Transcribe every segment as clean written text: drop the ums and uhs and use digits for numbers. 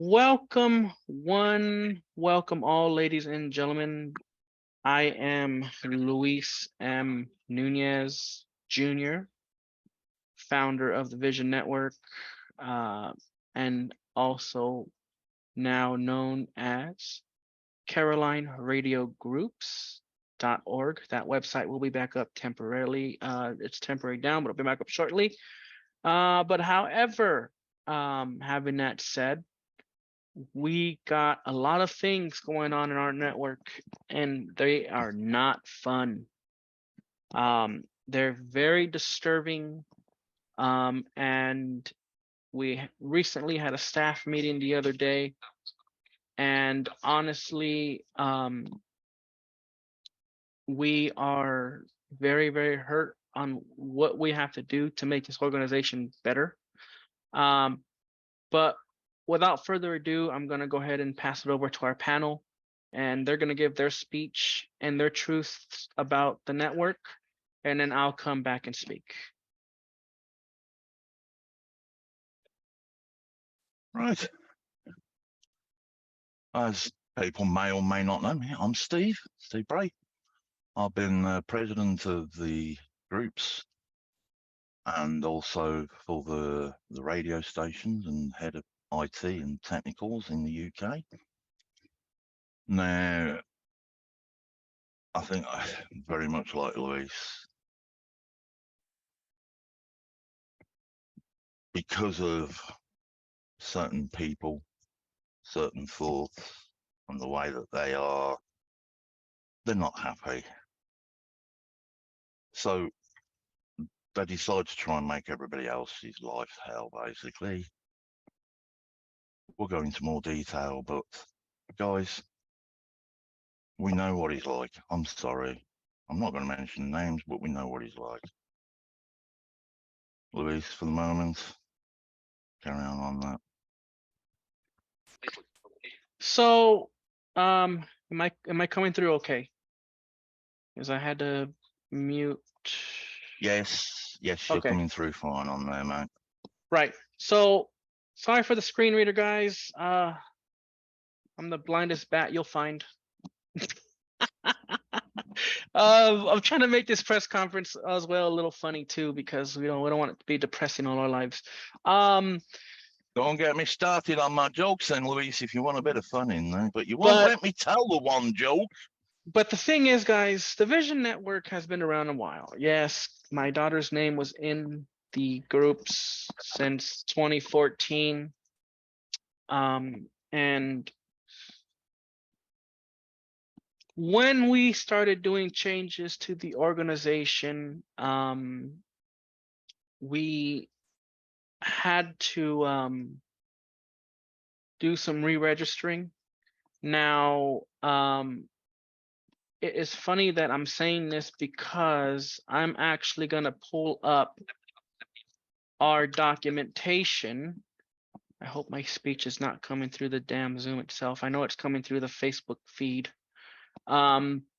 Welcome all, ladies and gentlemen. I am Luis M. Nunez Jr., founder of the Vision Network, uh, and also now known as Caroline Radio Groups.org. That website will be back up temporarily. It's temporary down, but it'll be back up shortly. But however, having that said, we got a lot of things going on in our network and they are not fun. They're very disturbing. And we recently had a staff meeting the other day, and honestly, we are very, very hurt on what we have to do to make this organization better. But without further ado, I'm going to go ahead and pass it over to our panel, and they're going to give their speech and their truths about the network, and then I'll come back and speak. Right. As people may or may not know me, I'm Steve Bray. I've been president of the groups and also for the radio stations and head of IT and technicals in the UK. Now, I think I very much like Luis, because of certain people, certain thoughts, and the way that they're not happy. So they decide to try and make everybody else's life hell, basically. We'll go into more detail, but guys, we know what he's like. I'm sorry. I'm not going to mention names, but we know what he's like. Luis, for the moment, carry on that. So, am I coming through okay? Because I had to mute. Yes, you're Okay. coming through fine on there, mate. Right. So, sorry for the screen reader, guys. I'm the blindest bat you'll find. I'm trying to make this press conference as well a little funny too, because we don't want it to be depressing all our lives. Don't get me started on my jokes then, Luis, if you want a bit of fun in there, but you won't let me tell the one joke. But the thing is, guys, the Vision Network has been around a while. Yes, my daughter's name was in the groups since 2014. And when we started doing changes to the organization, we had to do some re-registering. Now, it is funny that I'm saying this because I'm actually going to pull up our documentation. I hope my speech is not coming through the damn Zoom itself. I know it's coming through the Facebook feed. But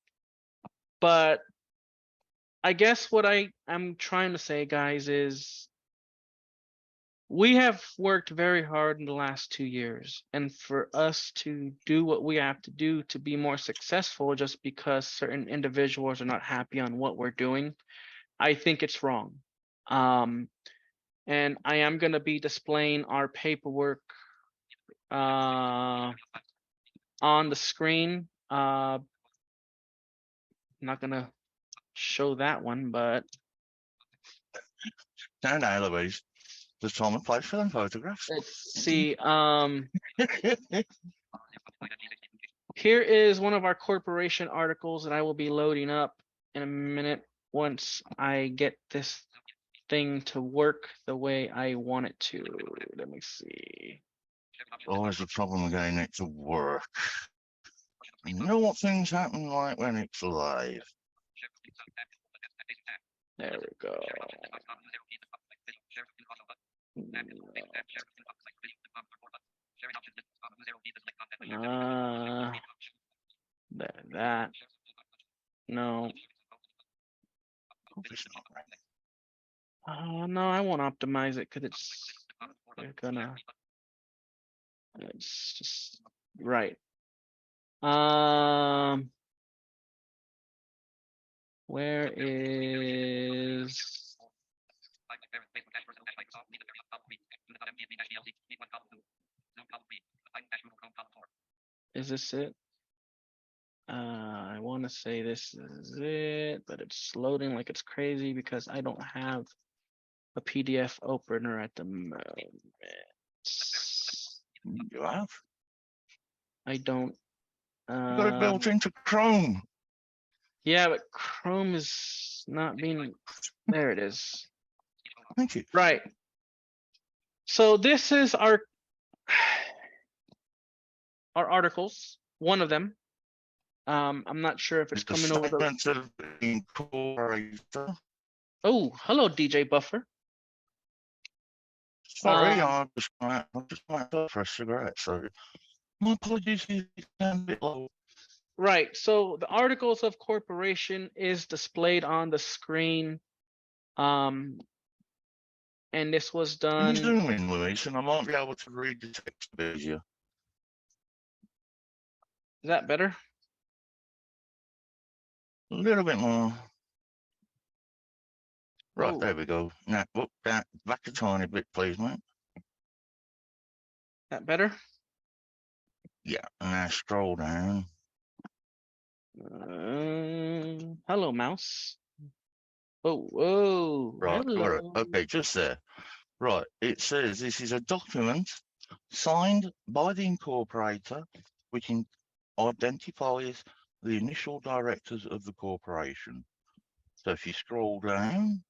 I guess what I'm trying to say, guys, is we have worked very hard in the last 2 years, and for us to do what we have to do to be more successful just because certain individuals are not happy on what we're doing, I think it's wrong. And I am going to be displaying our paperwork on the screen. I'm not going to show that one, but No, Louise. There's time and place for them photographs. Let's see. Here is one of our corporation articles that I will be loading up in a minute once I get this thing to work the way I want it to. Let me see. Always a problem getting it to work. You know what things happen like when it's live. There we go. That. No. No, I won't optimize it because it's gonna. It's just right. Where is this it? I want to say this is it, but it's loading like it's crazy because I don't have a PDF opener at the moment. You have. I don't. You got it built into Chrome. Yeah, but Chrome is not being. There it is. Thank you. Right. So this is our articles. One of them. I'm not sure if it's The coming over the. statement of incorporator. Oh, hello, DJ Buffer. Sorry, I just went up for a cigarette, so my apologies. It's a bit low. Right. So the articles of corporation is displayed on the screen. And this was Can you done. zoom in, Luis, and I might be able to read the text a bit easier. Is that better? A little bit more. Right, Oh. there we go. Now, look back a tiny bit, please, mate. That better? Yeah, and now scroll down. Hello, mouse. Oh, whoa. Right, Hello. got it. Okay, just there. Right, it says this is a document signed by the incorporator, which identifies the initial directors of the corporation. So if you scroll down.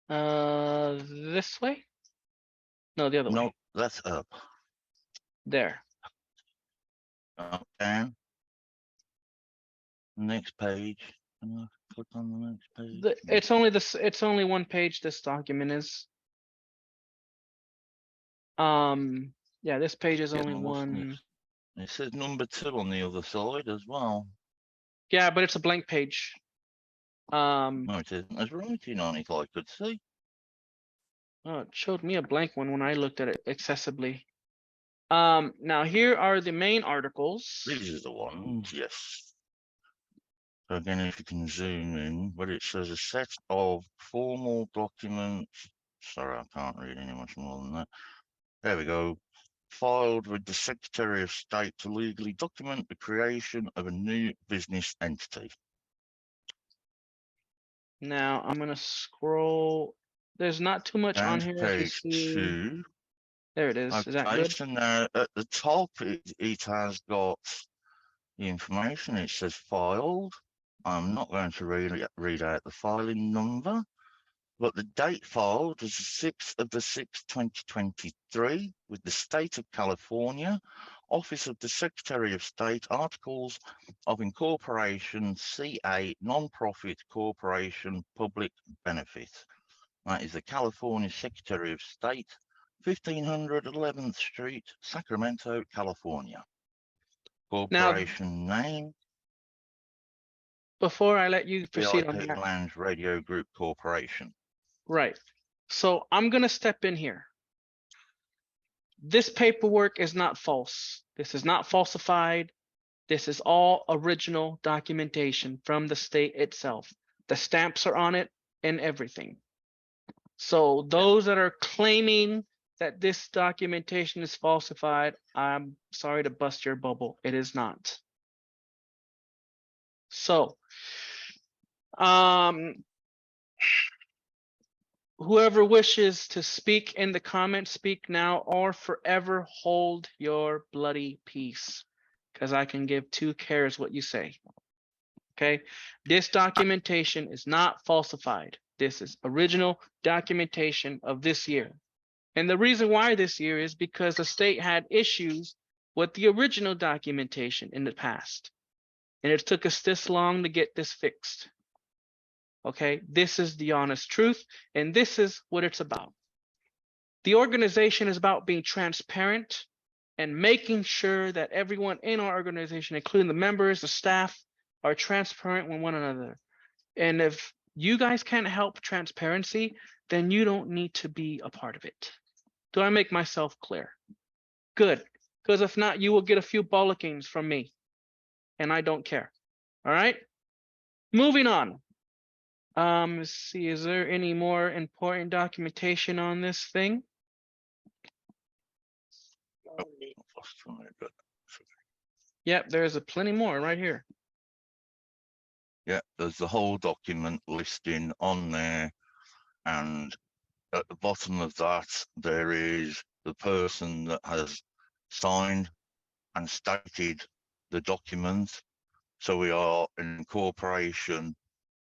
This way? No, the other way. No, that's up. There. Up, down. Next page. Can I click on the next page? It's only this. It's only one page. This document is. Yeah, this page is only one. It says number 2 on the other side as well. Yeah, but it's a blank page. No, it isn't. There's writing on it, I could see. Oh, it showed me a blank one when I looked at it accessibly. Now here are the main articles. These are the ones, yes. So again, if you can zoom in, but it says a set of formal documents. Sorry, I can't read any much more than that. There we go. Filed with the Secretary of State to legally document the creation of a new business entity. Now I'm gonna scroll. There's not too much on here. Page 2. There it is. Is that good? So now at the top, it has got the information. It says filed. I'm not going to read out the filing number, but the date filed is the 6th of the 6th, 2023, with the State of California, Office of the Secretary of State, Articles of Incorporation, CA, Non-Profit Corporation, Public Benefit. That is the California Secretary of State, 1500 11th Street, Sacramento, California. Corporation name. Before I let you proceed on VIP that. Lounge Radio Group Corporation. Right. So I'm going to step in here. This paperwork is not false. This is not falsified. This is all original documentation from the state itself. The stamps are on it and everything. So those that are claiming that this documentation is falsified, I'm sorry to bust your bubble. It is not. So, whoever wishes to speak in the comments, speak now or forever hold your bloody peace, because I can give 2 cares what you say. Okay, this documentation is not falsified. This is original documentation of this year. And the reason why this year is because the state had issues with the original documentation in the past. And it took us this long to get this fixed. Okay, this is the honest truth, and this is what it's about. The organization is about being transparent and making sure that everyone in our organization, including the members, the staff, are transparent with one another. And if you guys can't help transparency, then you don't need to be a part of it. Do I make myself clear? Good, because if not, you will get a few bollockings from me, and I don't care. All right. Moving on. Let's see, is there any more important documentation on this thing? Yep, there's a plenty more right here. Yeah, there's the whole document listing on there, and at the bottom of that, there is the person that has signed and stated the document. So we are an incorporation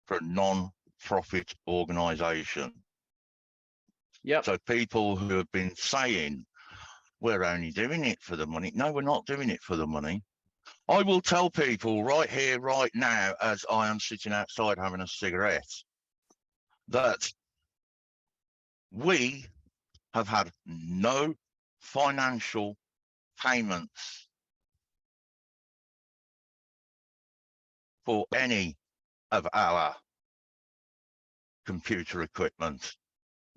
for a non-profit organisation. Yep. So people who have been saying, we're only doing it for the money. No, we're not doing it for the money. I will tell people right here, right now, as I am sitting outside having a cigarette, that we have had no financial payments for any of our computer equipment.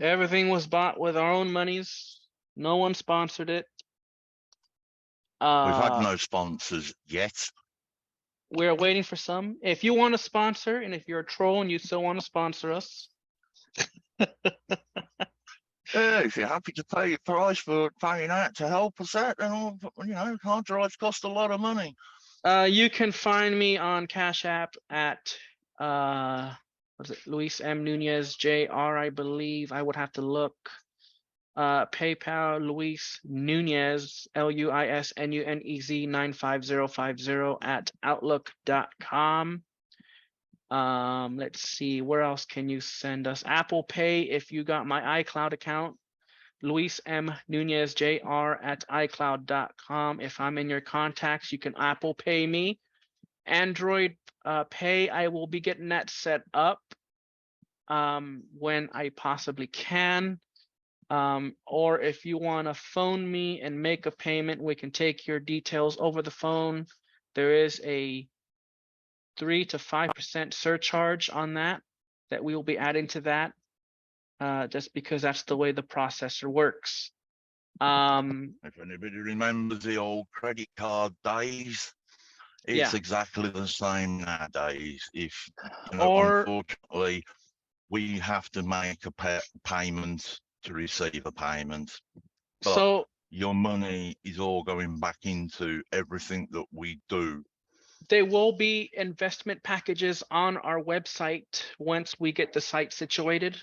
Everything was bought with our own monies. No one sponsored it. We've had no sponsors yet. We're waiting for some. If you want to sponsor, and if you're a troll and you still want to sponsor us, If you're happy to pay a price for paying out to help us out, then hard drives cost a lot of money. you can find me on Cash App at what is it, Luis M. Nunez Jr. I believe. I would have to look. PayPal Luis Nunez LuisNunez 95050 at outlook.com. Let's see, where else can you send us? Apple Pay, if you got my iCloud account, Luis M. Nunez Jr. at iCloud.com. If I'm in your contacts, you can Apple Pay me. Android Pay, I will be getting that set up when I possibly can. Or if you want to phone me and make a payment, we can take your details over the phone. There is a 3 to 5% surcharge on that we will be adding to that, just because that's the way the processor works. If anybody remembers the old credit card days, it's exactly the same nowadays. If unfortunately, we have to make a payment to receive a payment. But so your money is all going back into everything that we do. There will be investment packages on our website once we get the site situated.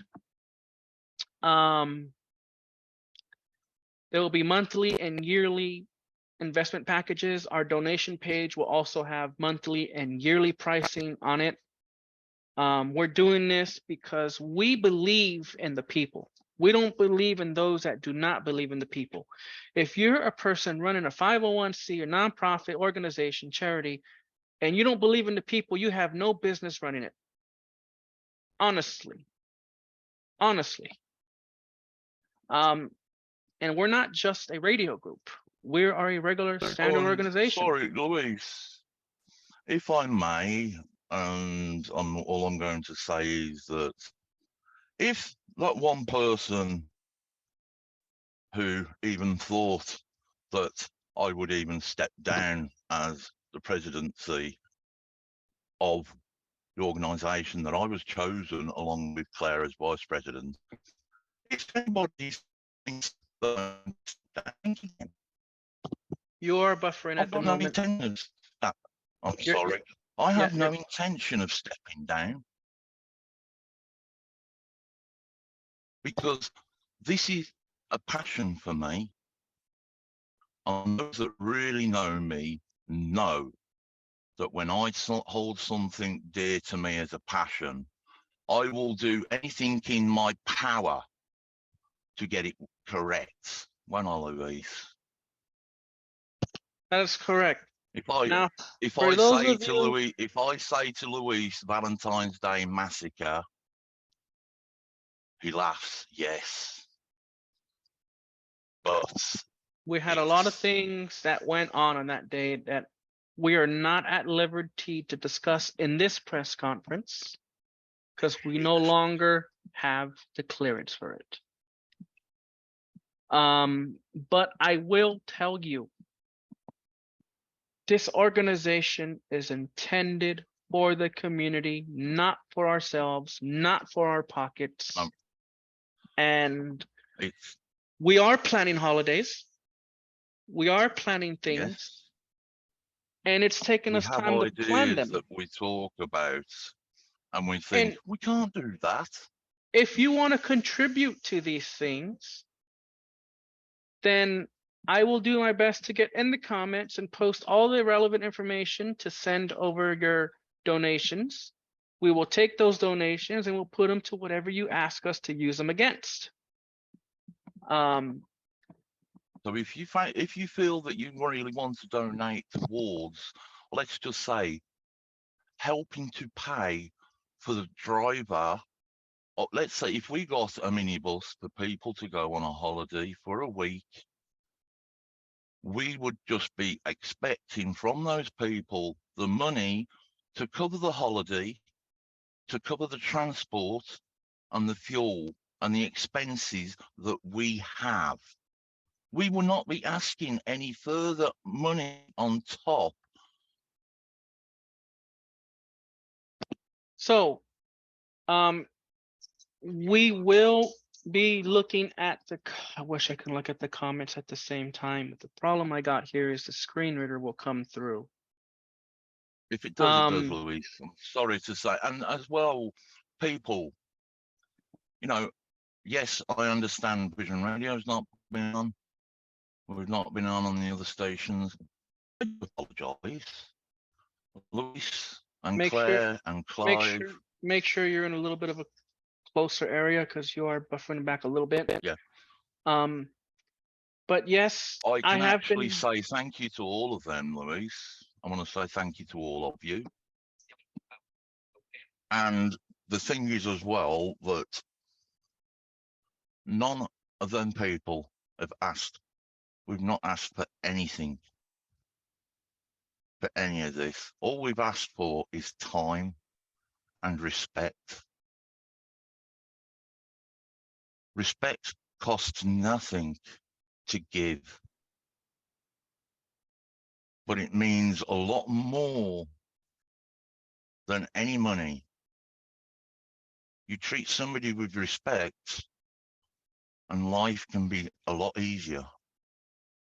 There will be monthly and yearly investment packages. Our donation page will also have monthly and yearly pricing on it. We're doing this because we believe in the people. We don't believe in those that do not believe in the people. If you're a person running a 501c or nonprofit organization, charity, and you don't believe in the people, you have no business running it. Honestly. And we're not just a radio group. We are a regular standard organization. Sorry, Luis, if I may, and all I'm going to say is that if that one person who even thought that I would even step down as the presidency of the organisation that I was chosen along with Claire as vice president, if anybody thinks that you're buffering at the moment. I'm sorry. I have no intention of stepping down, because this is a passion for me. And those that really know me know that when I hold something dear to me as a passion, I will do anything in my power to get it correct. Won't I, Luis? That is correct. If I say to Luis Valentine's Day Massacre, he laughs, yes. But we had a lot of things that went on that day that we are not at liberty to discuss in this press conference because we no longer have the clearance for it. But I will tell you, this organization is intended for the community, not for ourselves, not for our pockets. No. And It's we are planning holidays. We are planning things, yes, and it's taken we us have time to plan ideas them. that we talk about, and we think And we can't do that. if you want to contribute to these things, then I will do my best to get in the comments and post all the relevant information to send over your donations. We will take those donations and we'll put them to whatever you ask us to use them against. So if you feel that you really want to donate towards, let's just say, helping to pay for the driver, or let's say if we got a minibus for people to go on a holiday for a week, we would just be expecting from those people the money to cover the holiday, to cover the transport and the fuel and the expenses that we have. We will not be asking any further money on top. So, we will be looking at I wish I could look at the comments at the same time, but the problem I got here is the screen reader will come through. If it does, Louise. I'm sorry to say. And as well, people, yes, I understand Vision Radio's not been on. We've not been on the other stations. I apologise. Louise and Make sure, Claire and Clive. make sure you're in a little bit of a closer area because you are buffering back a little bit. Yeah. But yes, I can have actually been. say thank you to all of them, Louise. I want to say thank you to all of you. And the thing is as well that none of them people have asked. We've not asked for anything for any of this. All we've asked for is time and respect. Respect costs nothing to give, but it means a lot more than any money. You treat somebody with respect and life can be a lot easier.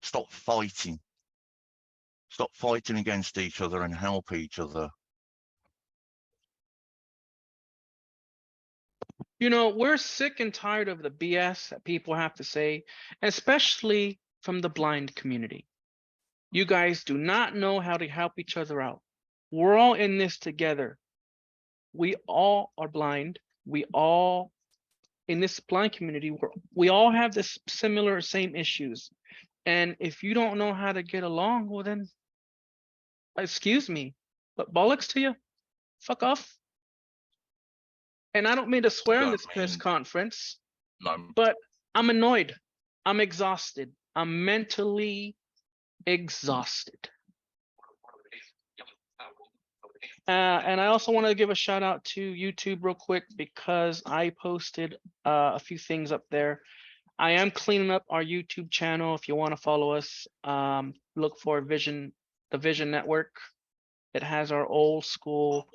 Stop fighting. Stop fighting against each other and help each other. We're sick and tired of the BS that people have to say, especially from the blind community. You guys do not know how to help each other out. We're all in this together. We all are blind. We all, in this blind community, we all have this same issues. And if you don't know how to get along, well then, excuse me, but bollocks to you, fuck off. And I don't mean to swear in this press conference, but I'm annoyed. I'm exhausted. I'm mentally exhausted. And I also want to give a shout out to YouTube real quick because I posted a few things up there. I am cleaning up our YouTube channel. If you want to follow us, look for the Vision Network. It has our old school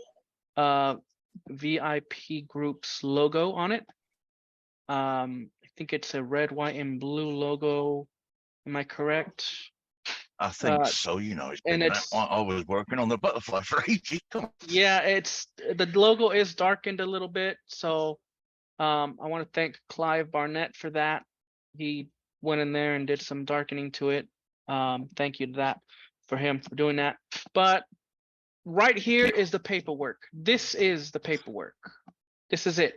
VIP groups logo on it. I think it's a red, white, and blue logo. Am I correct? I think so. It's been I was working on the butterfly for ages. Yeah, the logo is darkened a little bit, so I want to thank Clive Barnett for that. He went in there and did some darkening to it. Thank you to for him for doing that. But right here is the paperwork. This is the paperwork. This is it.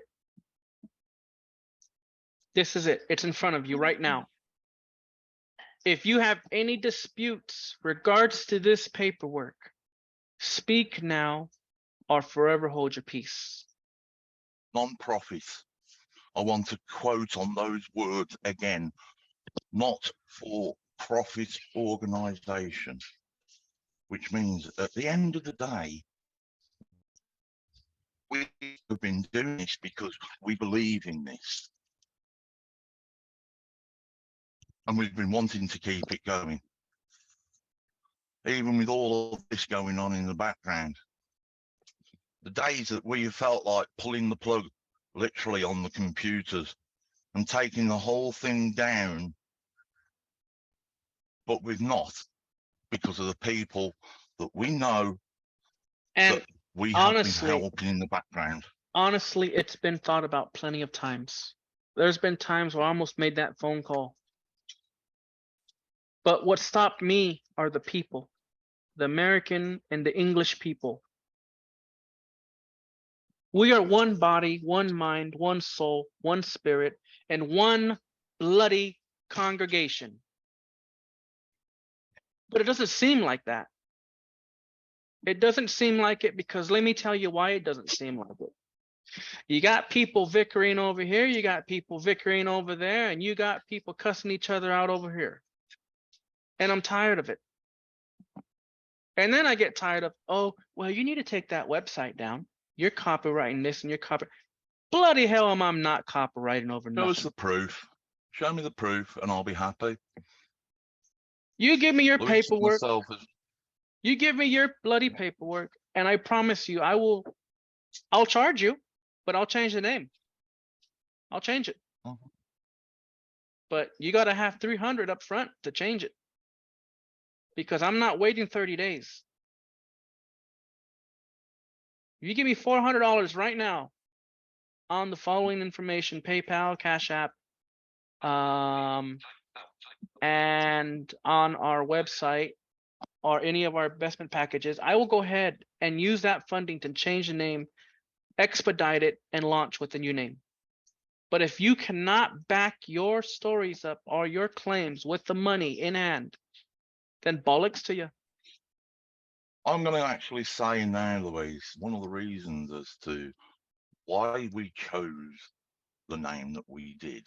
This is it. It's in front of you right now. If you have any disputes regards to this paperwork, speak now or forever hold your peace. Non-profit. I want to quote on those words again. Not for profit organization, which means at the end of the day, we have been doing this because we believe in this. And we've been wanting to keep it going. Even with all of this going on in the background. The days that we felt like pulling the plug literally on the computers and taking the whole thing down, but we've not, because of the people that we know And that we have been honestly, helping in the background. honestly, it's been thought about plenty of times. There's been times where I almost made that phone call. But what stopped me are the people, the American and the English people. We are one body, one mind, one soul, one spirit, and one bloody congregation. But it doesn't seem like that. It doesn't seem like it because let me tell you why it doesn't seem like it. You got people bickering over here, you got people bickering over there, and you got people cussing each other out over here. And I'm tired of it. And then I get tired of, oh, well, you need to take that website down. You're copywriting this and you're copy. Bloody hell, I'm not copywriting over Show us nothing. the proof. Show me the proof and I'll be happy. You give me your Luis and paperwork. myself is, You give me your bloody paperwork, and I promise you, I'll charge you, but I'll change the name. I'll change it. Mhm. But you got to have 300 up front to change it. Because I'm not waiting 30 days. If you give me $400 right now on the following information, PayPal, Cash App, and on our website or any of our investment packages, I will go ahead and use that funding to change the name, expedite it, and launch with the new name. But if you cannot back your stories up or your claims with the money in hand, then bollocks to you. I'm going to actually say now, Luis, one of the reasons as to why we chose the name that we did.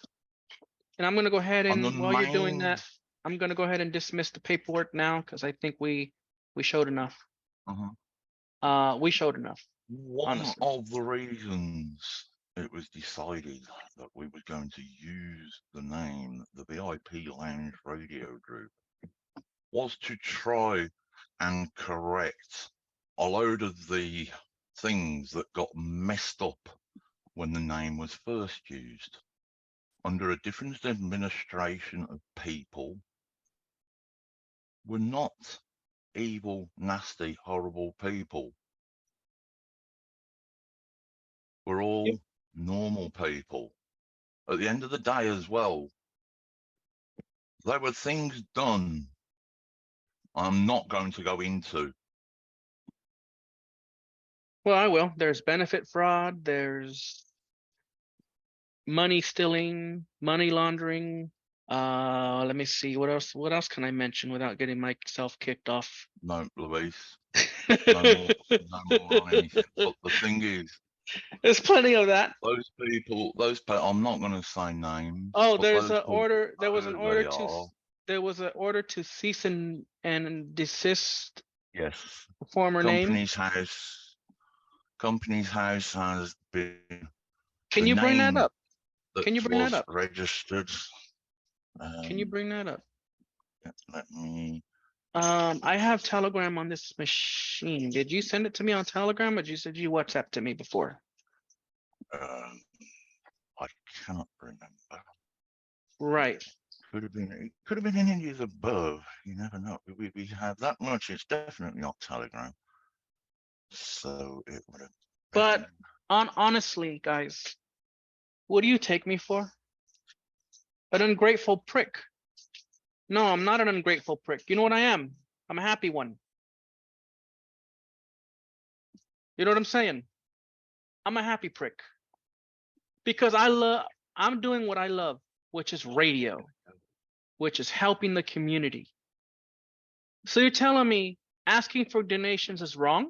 And I'm going to go ahead On the and while you're doing main- that, I'm going to go ahead and dismiss the paperwork now because I think we showed enough. We showed enough. One honestly. of the reasons it was decided that we were going to use the name the VIP Lounge Radio Group was to try and correct a load of the things that got messed up when the name was first used. Under a different administration of people were not evil, nasty, horrible people. We're all normal people. At the end of the day as well, there were things done I'm not going to go into. Well, I will. There's benefit fraud. There's money stealing, money laundering. Let me see. What else? What else can I mention without getting myself kicked off? No, Luis, no more on anything. But the thing is, There's plenty of that. those people, I'm not going to say names. Oh, but there's those an people order. There was know an who order they to. are. There was an order to cease and desist. Yes. The former name. Company's house has been. Can you bring that up? That Can you bring that up? Registered. Can you bring that up? Let me. I have Telegram on this machine. Did you send it to me on Telegram, or did you WhatsApp to me before? I cannot remember. Right. Could have been. It could have been any of the above. You never know. We have that much. It's definitely not Telegram. So it would have. But honestly, guys, what do you take me for? An ungrateful prick. No, I'm not an ungrateful prick. You know what I am? I'm a happy one. You know what I'm saying? I'm a happy prick. Because I'm doing what I love, which is radio, which is helping the community. So you're telling me asking for donations is wrong?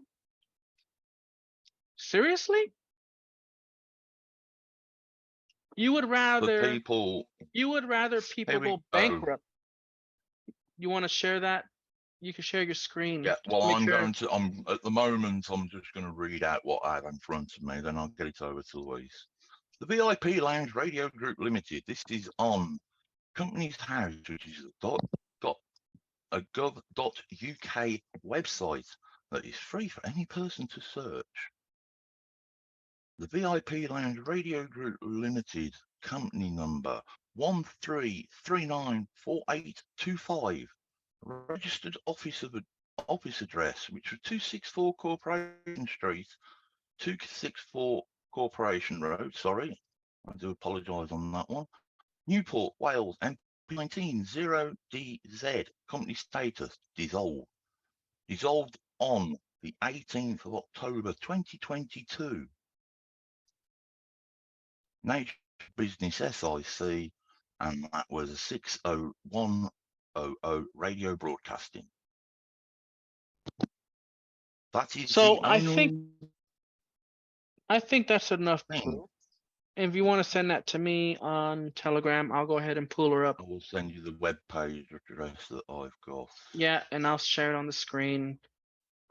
Seriously? You would rather people go bankrupt. You want to share that? You can share your screen. Yeah, well, I'm at the moment, I'm just going to read out what I have in front of me, then I'll get it over to Luis. The VIP Lounge Radio Group Limited, this is on Companies House, which is a gov.uk website that is free for any person to search. The VIP Lounge Radio Group Limited, company number 13394825, registered office address, which was 264 Corporation Street, 264 Corporation Road. Sorry, I do apologise on that one. Newport, Wales, MP19 0DZ. Company status dissolved. Dissolved on the 18th of October 2022. Nature Business SIC, and that was a 60100 radio broadcasting. That is So the I only think that's enough thing. proof. If you want to send that to me on Telegram, I'll go ahead and pull her up. I will send you the web page address that I've got. Yeah, and I'll share it on the screen.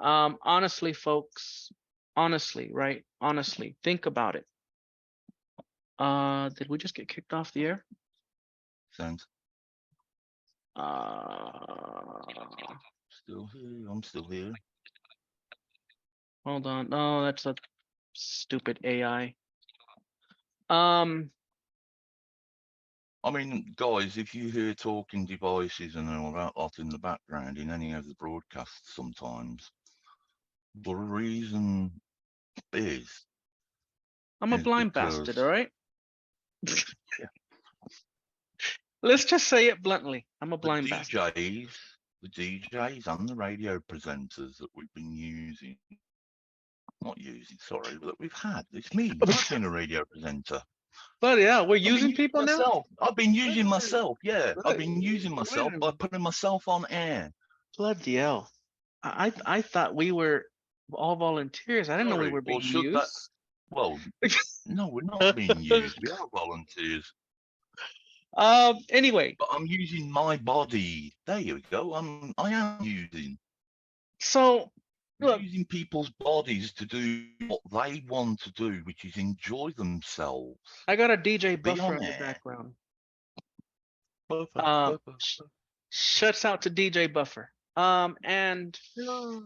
Honestly, folks, honestly, right? Honestly, think about it. Did we just get kicked off the air? Sounds Uh, still here. I'm still here. hold on. No, that's a stupid AI. I mean, guys, if you hear talking devices and all that lot in the background in any of the broadcasts sometimes, the reason is I'm a blind because bastard, all right? Let's just say it bluntly. I'm a the blind bastard. DJs and the radio presenters that we've been using, not using, sorry, but that we've had. It's me. I've been a radio presenter. But yeah, we're using people now. Myself. I've been using myself. Yeah, I've been using myself by putting myself on air. Bloody hell! I thought we were all volunteers. I didn't know we were being used. Well, no, we're not being used. We are volunteers. Anyway. But I'm using my body. There you go. I am using. So look, using people's bodies to do what they want to do, which is enjoy themselves. I got a DJ Buffer in the background. Shuts out to DJ Buffer. And hello.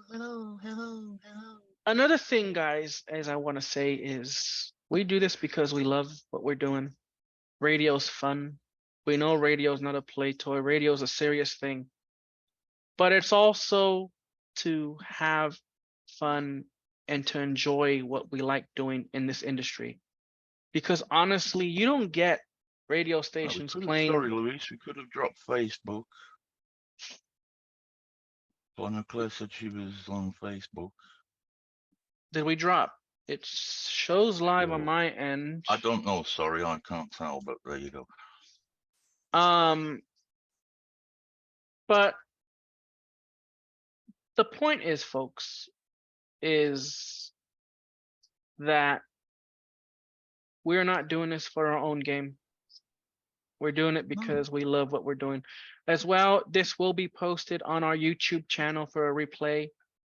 Another thing, guys, as I want to say is we do this because we love what we're doing. Radio's fun. We know radio's not a play toy. Radio's a serious thing. But it's also to have fun and to enjoy what we like doing in this industry. Because honestly, you don't get radio stations playing. Sorry, Luis, we could have dropped Facebook. I know Claire said she was on Facebook. Did we drop? It shows live on my end. I don't know, sorry, I can't tell, but there you go. But the point is, folks, is that we're not doing this for our own game. We're doing it because we love what we're doing. As well, this will be posted on our YouTube channel for a replay.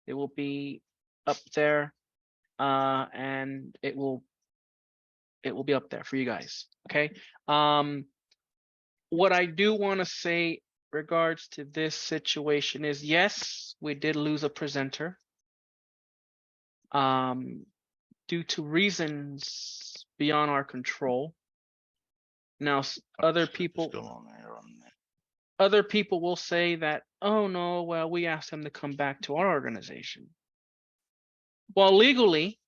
It will be up there, and it will be up there for you guys. Okay. What I do want to say regards to this situation is, yes, we did lose a presenter due to reasons beyond our control. Now, other people will say that, oh no, well, we asked them to come back to our organization. Well, legally,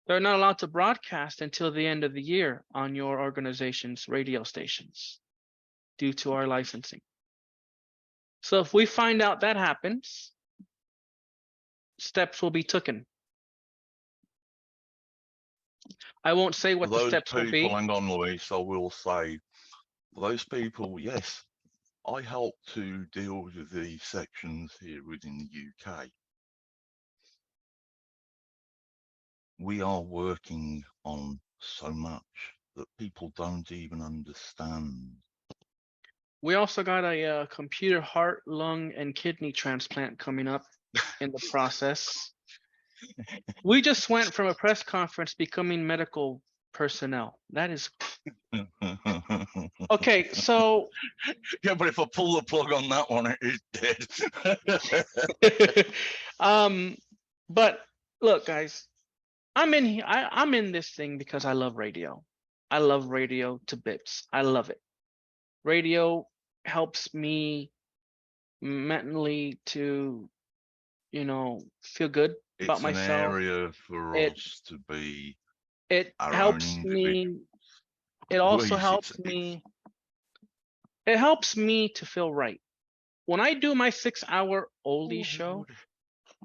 they're not allowed to broadcast until the end of the year on your organization's radio stations due to our licensing. So if we find out that happens, steps will be taken. I won't say what the steps will be. Hang on, Luis, I will say, for those people, yes, I help to deal with the sections here within the UK. We are working on so much that people don't even understand. We also got a computer heart, lung, and kidney transplant coming up in the process. We just went from a press conference becoming medical personnel. That is okay. So, Yeah, but if I pull the plug on that one, it is dead. but look, guys, I'm in here. I'm in this thing because I love radio. I love radio to bits. I love it. Radio helps me mentally to, feel good about It's an myself. area for It us to be it our own helps individual. me. It also Louise, helps me. It helps me to feel right. When I do my 6-hour oldie show,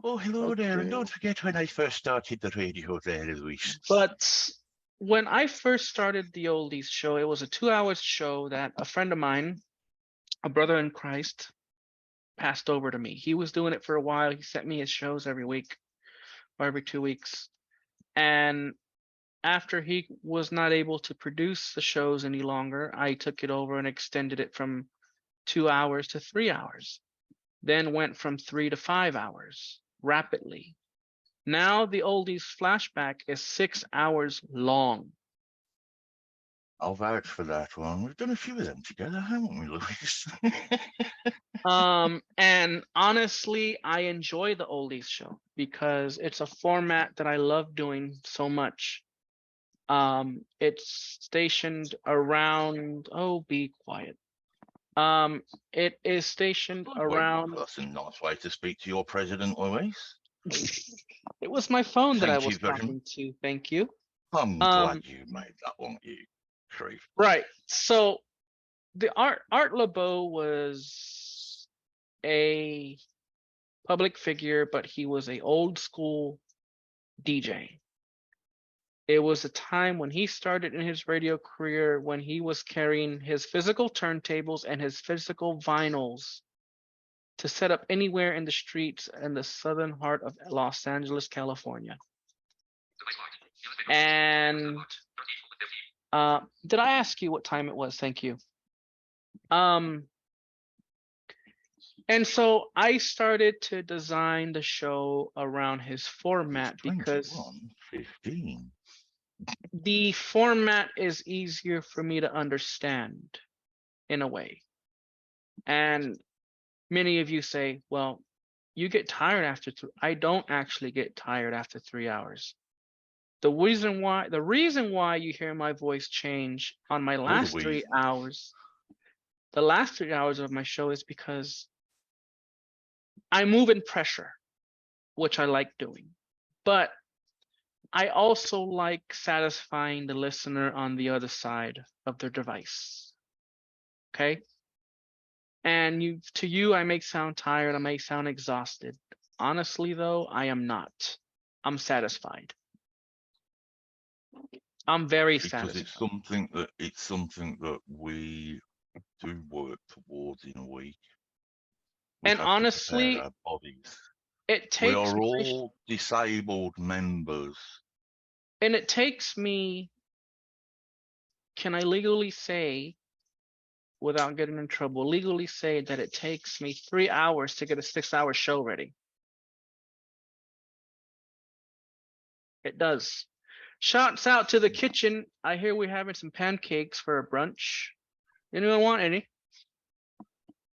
Oh, hello there, and okay, don't forget when I first started the radio there, Louise. but when I first started the oldies show, it was a 2 hour show that a friend of mine, a brother in Christ, passed over to me. He was doing it for a while. He sent me his shows every week or every 2 weeks. And after he was not able to produce the shows any longer, I took it over and extended it from 2 hours to 3 hours, then went from 3 to 5 hours rapidly. Now the oldies flashback is 6 hours long. I'll vouch for that one. We've done a few of them together, haven't we, Louise? And honestly, I enjoy the oldies show because it's a format that I love doing so much. It's stationed around, oh, be quiet. It is stationed around. That's a nice way to speak to your president, Louise. It was my phone that I Thank was you very much. talking to. Thank you. I'm glad you made that one, you creep. Right. So the Art Laboe was a public figure, but he was a old school DJ. It was a time when he started in his radio career when he was carrying his physical turntables and his physical vinyls to set up anywhere in the streets in the southern heart of Los Angeles, California. And did I ask you what time it was? Thank you. And so I started to design the show around his format because 15. the format is easier for me to understand in a way. And many of you say, well, you get tired after I don't actually get tired after 3 hours. The reason why you hear my voice change on my last 3 hours, the last 3 hours of my show is because I move in pressure, which I like doing. But I also like satisfying the listener on the other side of their device. Okay? And to you, I may sound tired, I may sound exhausted. Honestly, though, I am not. I'm satisfied. I'm very satisfied. Because it's something that we do work towards in a week. And honestly, our bodies. It takes. We are all disabled members. And it takes me. Can I legally say, without getting in trouble, legally say that it takes me 3 hours to get a 6-hour show ready? It does. Shouts out to the kitchen. I hear we're having some pancakes for a brunch. Anyone want any?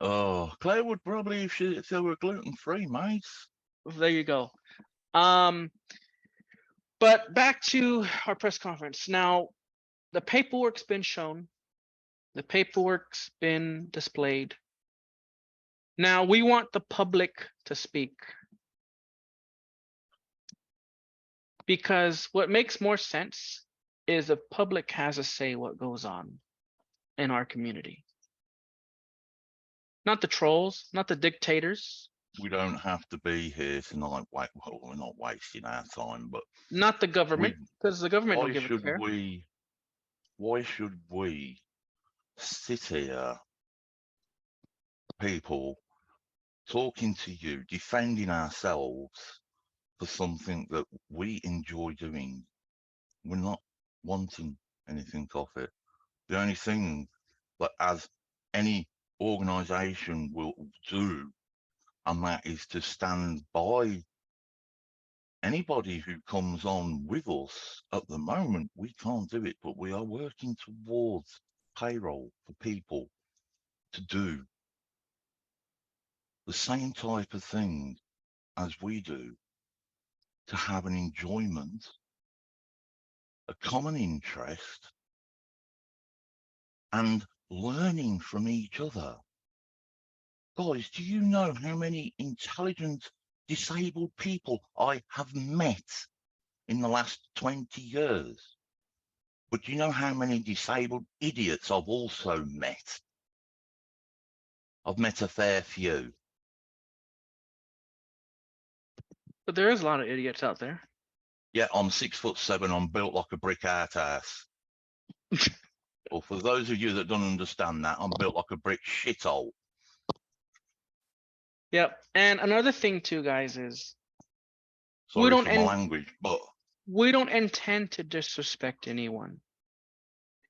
Oh, Claire would probably if they were gluten-free, mate. There you go. But back to our press conference. Now, the paperwork's been shown. The paperwork's been displayed. Now, we want the public to speak. Because what makes more sense is the public has a say what goes on in our community. Not the trolls, not the dictators. We don't have to be here tonight. Well, we're not wasting our time, but not the government, because the government don't give a care. Why should we sit here, people, talking to you, defending ourselves for something that we enjoy doing? We're not wanting anything off it. The only thing that as any organisation will do, and that is to stand by anybody who comes on with us at the moment, we can't do it, but we are working towards payroll for people to do the same type of thing as we do, to have an enjoyment, a common interest, and learning from each other. Guys, do you know how many intelligent disabled people I have met in the last 20 years? But do you know how many disabled idiots I've also met? I've met a fair few. But there is a lot of idiots out there. Yeah, I'm 6'7". I'm built like a brick outhouse. Well, for those of you that don't understand that, I'm built like a brick shithole. Yep. And another thing too, guys, is Sorry don't for my end- language, but we don't intend to disrespect anyone.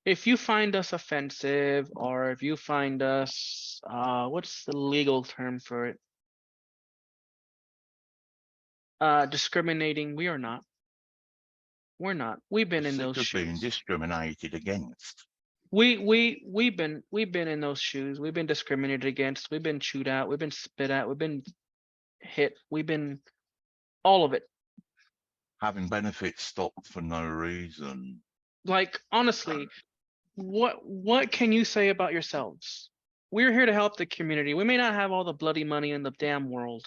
If you find us offensive, or if you find us, what's the legal term for it? Discriminating, we are not. We're not. We've been I'm in sick those of being shoes. discriminated against. We've been in those shoes. We've been discriminated against. We've been chewed out. We've been spit at. We've been hit. We've been all of it. Having benefits stopped for no reason. Like, honestly, what can you say about yourselves? We're here to help the community. We may not have all the bloody money in the damn world,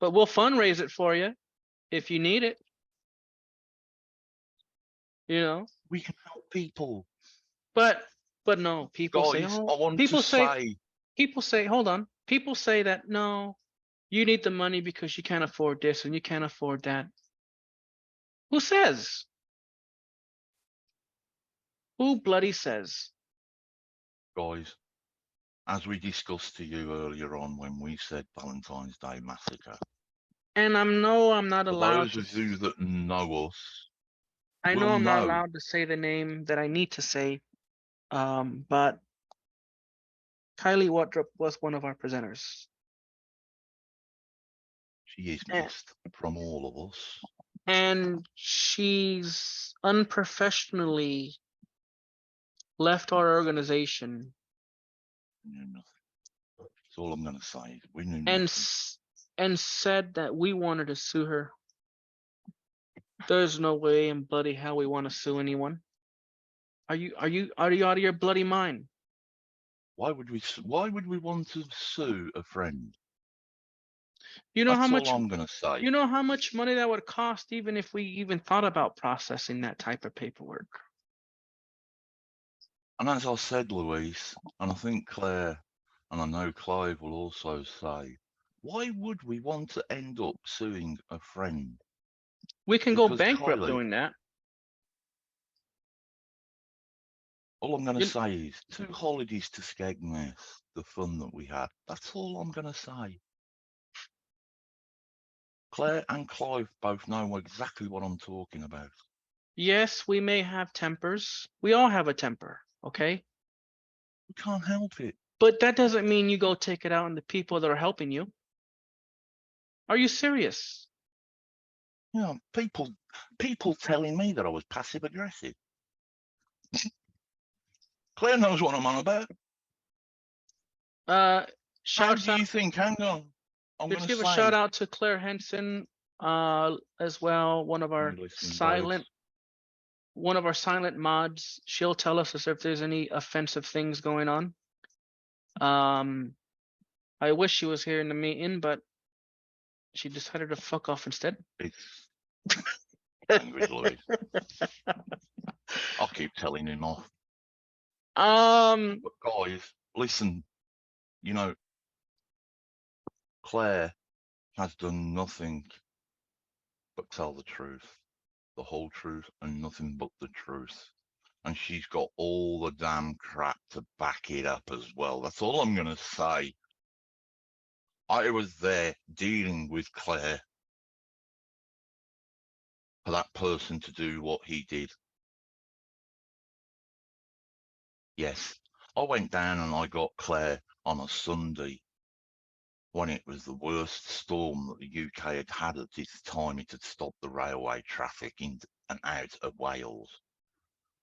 but we'll fundraise it for you if you need it. You know, We can help people. but no, people say, Guys, oh, I want to say, hold on. People say that no, you need the money because you can't afford this and you can't afford that. Who says? Who bloody says? guys, as we discussed to you earlier on when we said Valentine's Day Massacre, And I'm not for allowed those to. of you that know us, I will know I'm not know allowed to say the name that I need to say. But Kylie Wattrup was one of our presenters. she is And, missed from all of us. and she's unprofessionally left our organization We knew nothing. That's all I'm going to say. We knew and nothing. and said that we wanted to sue her. There's no way in bloody hell we want to sue anyone. Are you out of your bloody mind? Why would we want to sue a friend? You know That's how all much I'm going to say. you know how much money that would cost even if we even thought about processing that type of paperwork. And as I said, Louise, and I think Claire, and I know Clive will also say, why would we want to end up suing a friend? We can go Because bankrupt Kylie, doing that. all I'm going to say is 2 holidays to Skegness, the fun that we had. That's all I'm going to say. Claire and Clive both know exactly what I'm talking about. Yes, we may have tempers. We all have a temper, okay? We can't help it. But that doesn't mean you go take it out on the people that are helping you. Are you serious? You know, people telling me that I was passive aggressive. Claire knows what I'm on about. How Shouts do out. you think? Hang on. I'm Let's going to give a say. shout out to Claire Henson, as well. One of our silent mods. She'll tell us if there's any offensive things going on. I wish she was here in the meeting, but she decided to fuck off instead. It's language, Louis. I'll keep telling him off. But guys, listen. You know, Claire has done nothing but tell the truth, the whole truth, and nothing but the truth. And she's got all the damn crap to back it up as well. That's all I'm going to say. I was there dealing with Claire for that person to do what he did. Yes, I went down and I got Claire on a Sunday when it was the worst storm that the UK had had at this time. It had stopped the railway traffic in and out of Wales.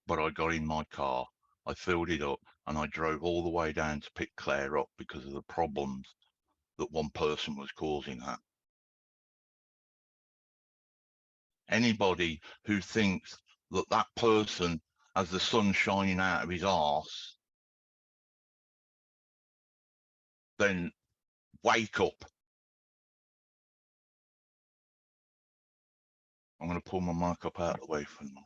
But I got in my car, I filled it up, and I drove all the way down to pick Claire up because of the problems that one person was causing her. Anybody who thinks that that person has the sun shining out of his arse, then wake up. I'm going to pull my mic up out of the way for a moment.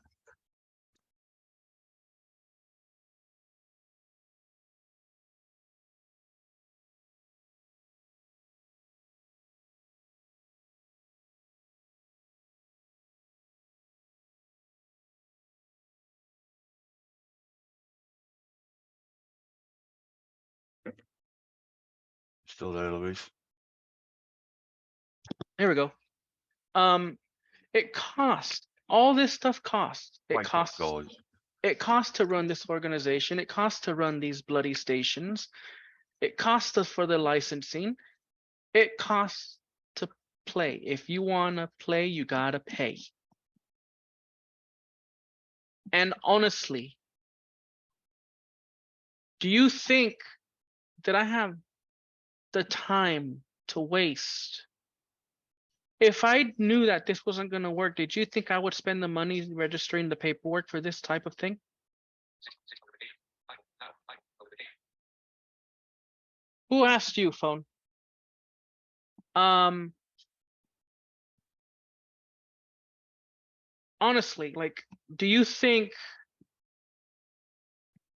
Still there, Louise? Here we go. It costs, all this stuff costs. Wake up, guys. It costs to run this organization. It costs to run these bloody stations. It costs us for the licensing. It costs to play. If you want to play, you gotta pay. And honestly, do you think that I have the time to waste? If I knew that this wasn't going to work, did you think I would spend the money registering the paperwork for this type of thing? Who asked you, phone? Honestly, like, do you think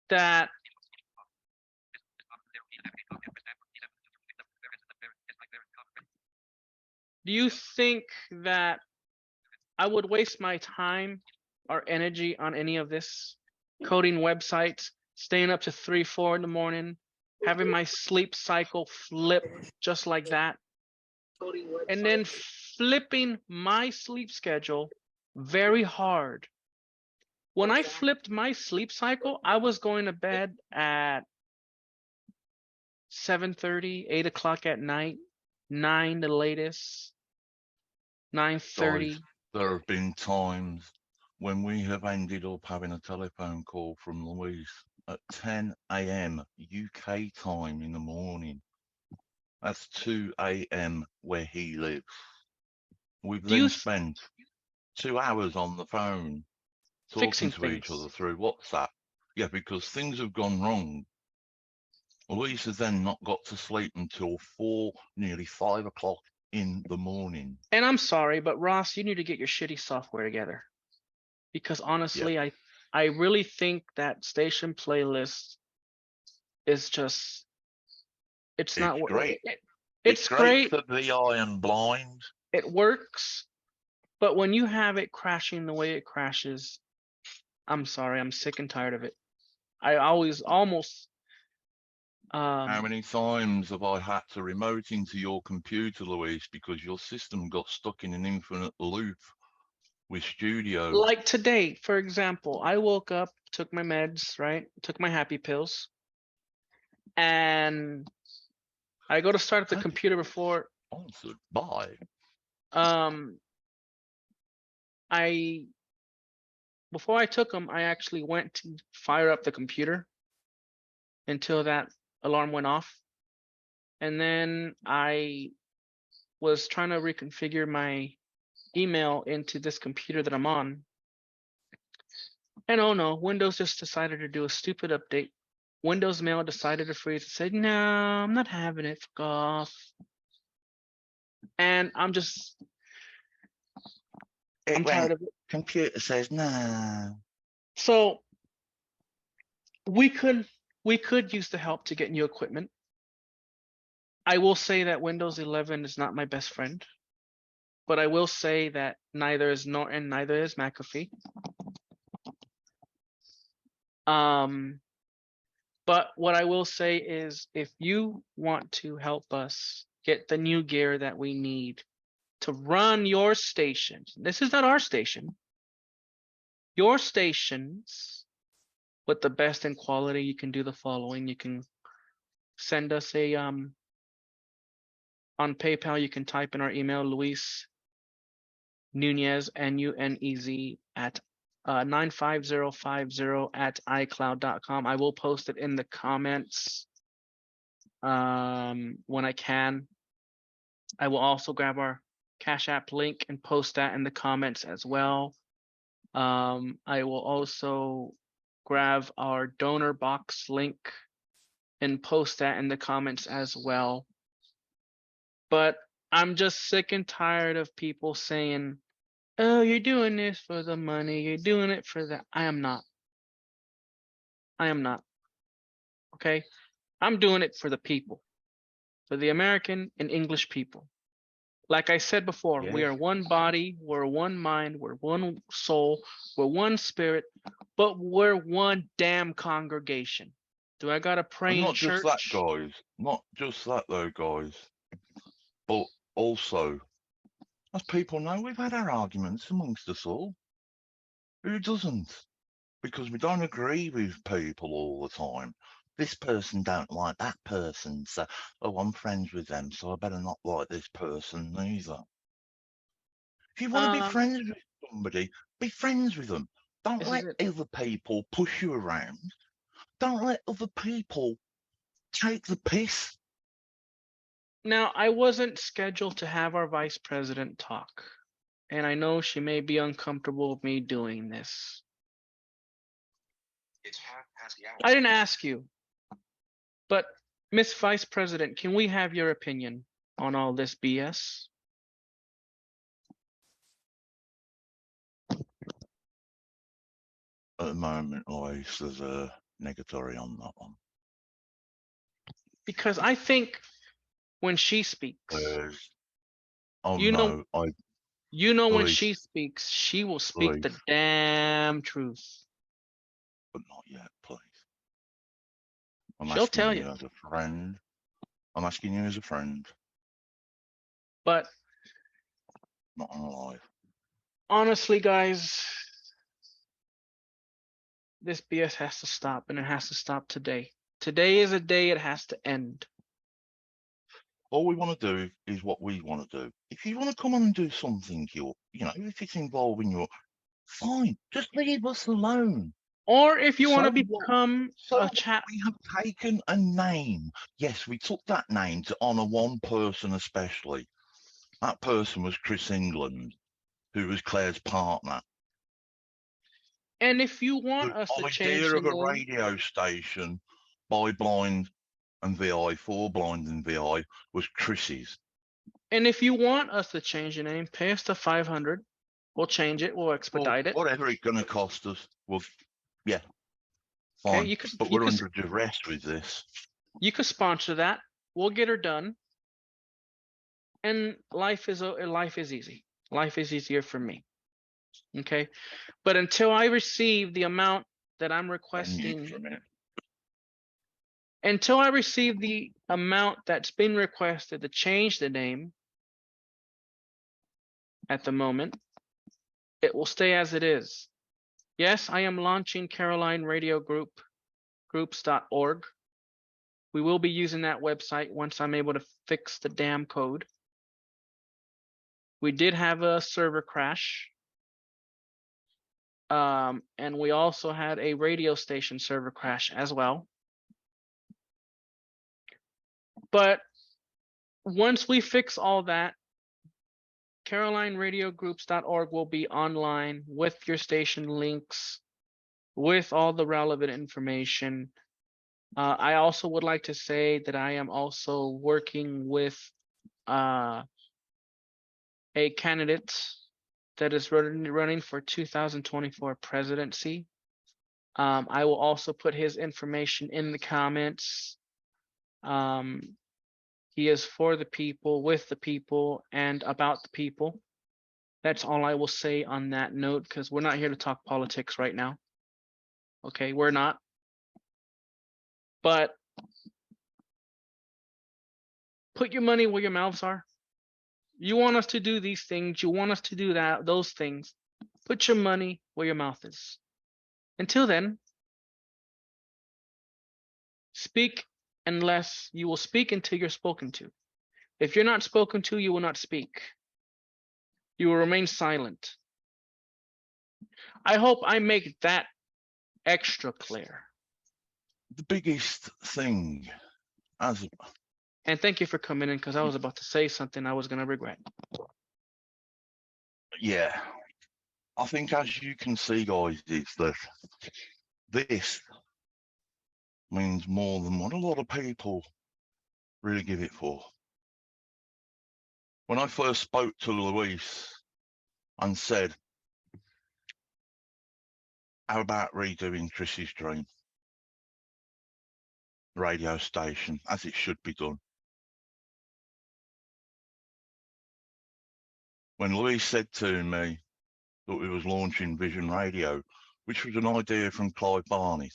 that I would waste my time or energy on any of this? Coding websites, staying up to 3, 4 in the morning, having my sleep cycle flip just like that, and then flipping my sleep schedule very hard. When I flipped my sleep cycle, I was going to bed at 7:30, 8 o'clock at night, 9 the latest, 9:30. There have been times when we have ended up having a telephone call from Louise at 10 a.m. UK time in the morning. That's 2 a.m. where he lives. We've then spent 2 hours on the phone talking to each other through WhatsApp. Yeah, because things have gone wrong. Louise has then not got to sleep until 4, nearly 5 o'clock in the morning. And I'm sorry, but Ross, you need to get your shitty software together. Because honestly, I really think that station playlist is just, it's not great. It's great for VI and blind. It works, but when you have it crashing the way it crashes, I'm sorry, I'm sick and tired of it. I always almost. How many times have I had to remote into your computer, Louise, because your system got stuck in an infinite loop with Studio? Like today, for example, I woke up, took my meds, right? Took my happy pills. And I go to start up the computer before. Answered by. Before I took them, I actually went to fire up the computer until that alarm went off. And then I was trying to reconfigure my email into this computer that I'm on. And oh no, Windows just decided to do a stupid update. Windows Mail decided to freeze and said, no, I'm not having it, fuck off. And I'm tired of it. Computer says no. So we could use the help to get new equipment. I will say that Windows 11 is not my best friend, but I will say that neither is Norton, neither is McAfee. But what I will say is, if you want to help us get the new gear that we need to run your stations, this is not our station, your stations with the best in quality, you can do the following. You can send us a On PayPal, you can type in our email, Luis Nunez, Nunez at 95050 @icloud.com. I will post it in the comments when I can. I will also grab our Cash App link and post that in the comments as well. I will also grab our donor box link and post that in the comments as well. But I'm just sick and tired of people saying, oh, you're doing this for the money, you're doing it for that. I am not. I am not. Okay? I'm doing it for the people, for the American and English people. Like I said before, we Yes. are one body, we're one mind, we're one soul, we're one spirit, but we're one damn congregation. Do I gotta pray And in not just that, church? guys. Not just that, though, guys. But also, as people know, we've had our arguments amongst us all. Who doesn't? Because we don't agree with people all the time. This person don't like that person, so oh, I'm friends with them, so I better not like this person either. If you want to be Um, friends with somebody, be friends with them. Don't this is let it. other people push you around. Don't let other people take the piss. Now, I wasn't scheduled to have our vice president talk, and I know she may be uncomfortable with me doing this. It's past the hour. I didn't ask you, but Miss Vice President, can we have your opinion on all this BS? At the moment, Lois, there's a negatory on that one. Because I think when she speaks, Oh you know, no, I when Lois, she speaks, she will speak the Lois, damn truth. but not yet, please. I'm She'll asking tell you you. as a friend. I'm asking you as a friend, But not on live. honestly, guys, this BS has to stop, and it has to stop today. Today is a day it has to end. All we want to do is what we want to do. If you want to come on and do something, you know, if it's involving your, fine, just leave us alone. Or if you want to So what? become So a chat, we have taken a name. Yes, we took that name to honour one person especially. That person was Chris England, who was Claire's partner. and if you want The us to change idea the of a name, radio station by Blind and VI, for Blind and VI, was Chris's. and if you want us to change the name, pay us the 500. We'll change it. We'll Well, expedite it. whatever it's going to cost us, well, yeah, Okay, fine. But we're under duress with this. you could sponsor that. We'll get her done. And life is easy. Life is easier for me. Okay, but until I receive the amount that I'm requesting, For a minute. until I receive the amount that's been requested to change the name, at the moment, it will stay as it is. Yes, I am launching Caroline Radio Group, groups.org. We will be using that website once I'm able to fix the damn code. We did have a server crash. And we also had a radio station server crash as well. But once we fix all that, CarolineRadioGroups.org will be online with your station links, with all the relevant information. I also would like to say that I am also working with a candidate that is running for 2024 presidency. I will also put his information in the comments. He is for the people, with the people, and about the people. That's all I will say on that note, because we're not here to talk politics right now. Okay, we're not. But put your money where your mouths are. You want us to do these things, you want us to do that, those things. Put your money where your mouth is. Until then, speak unless you will speak until you're spoken to. If you're not spoken to, you will not speak. You will remain silent. I hope I make that extra clear. The biggest thing, as And thank you for coming in, because I was about to say something I was going to regret. yeah, I think as you can see, guys, it's that this means more than what a lot of people really give it for. When I first spoke to Luis and said, how about redoing Chris's Dream radio station as it should be done? When Luis said to me that we was launching Vision Radio, which was an idea from Clive Barnett.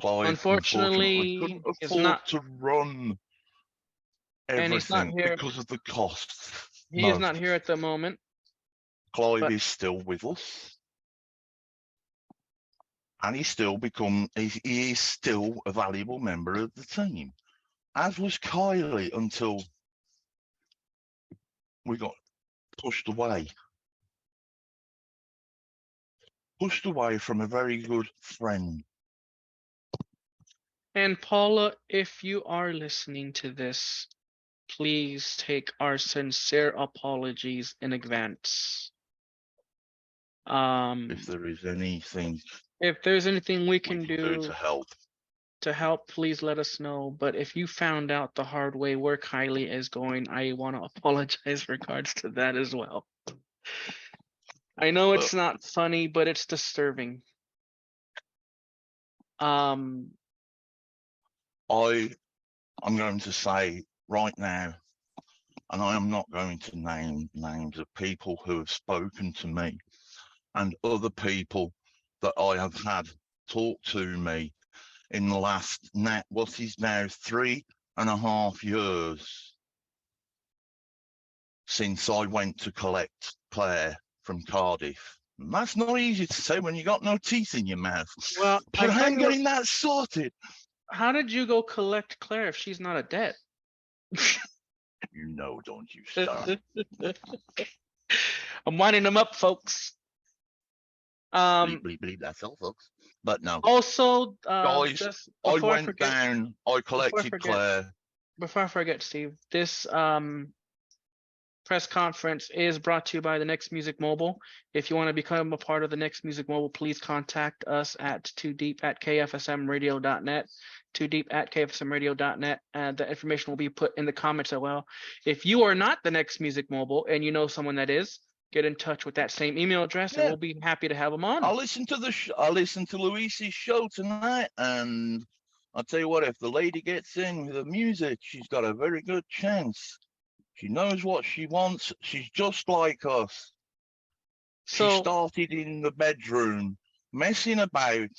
Clive, unfortunately, couldn't it's afford not, to run and he's not everything here. because of the costs. He is not here at the moment. Clive is still with us. And he is still a valuable member of the team, as was Kylie until we got pushed away from a very good friend. And Paula, if you are listening to this, please take our sincere apologies in advance. If there is anything, if there's anything we can do to help, please let us know. But if you found out the hard way where Kylie is going, I want to apologize regards to that as well. I know it's not funny, but it's disturbing. I'm going to say right now, and I am not going to name names of people who have spoken to me and other people that I have had talk to me in the last, what is now 3.5 years since I went to collect Claire from Cardiff. And that's not easy to say when you got no teeth in your mouth. Well, but I'm getting that sorted. How did you go collect Claire if she's not a debt? You know, don't you start. I'm winding them up, folks. Bleep, that's all, folks. But no. Also, guys, I went down, I collected Claire. Before I forget, Steve, this press conference is brought to you by the Next Music Mobile. If you want to become a part of the Next Music Mobile, please contact us at 2deep@kfsmradio.net, 2deep@kfsmradio.net, and the information will be put in the comments as well. If you are not the Next Music Mobile and you know someone that is, get in touch with that same email address, and we'll be happy to have them on. I'll listen to Luis's show tonight, and I'll tell you what, if the lady gets in with the music, she's got a very good chance. She knows what she wants. She's just like us. So, she started in the bedroom, messing about.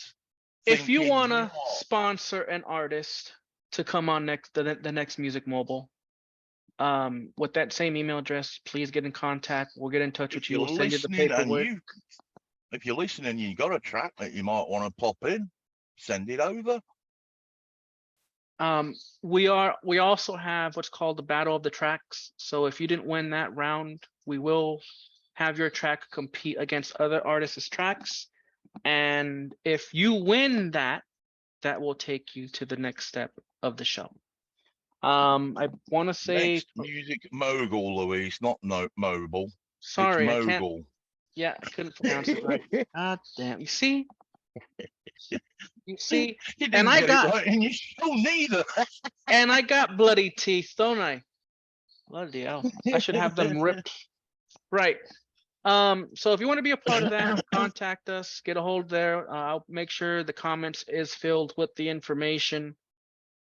If you want to sponsor an artist to come on the Next Music Mobile, with that same email address, please get in contact. We'll get in touch with you. We'll send you the paperwork. If you're listening and you got a track that you might want to pop in, send it over. We also have what's called the Battle of the Tracks. So if you didn't win that round, we will have your track compete against other artists' tracks. And if you win that will take you to the next step of the show. I want to say Next Music Mogul, Luis, not mobile. Sorry, it's mogul. I can't. Yeah, I couldn't pronounce it right. God damn! You see, and I got right, and you still neither. And I got bloody teeth, don't I? Bloody hell! I should have them ripped. Right. So if you want to be a part of that, contact us. Get a hold there. I'll make sure the comments is filled with the information.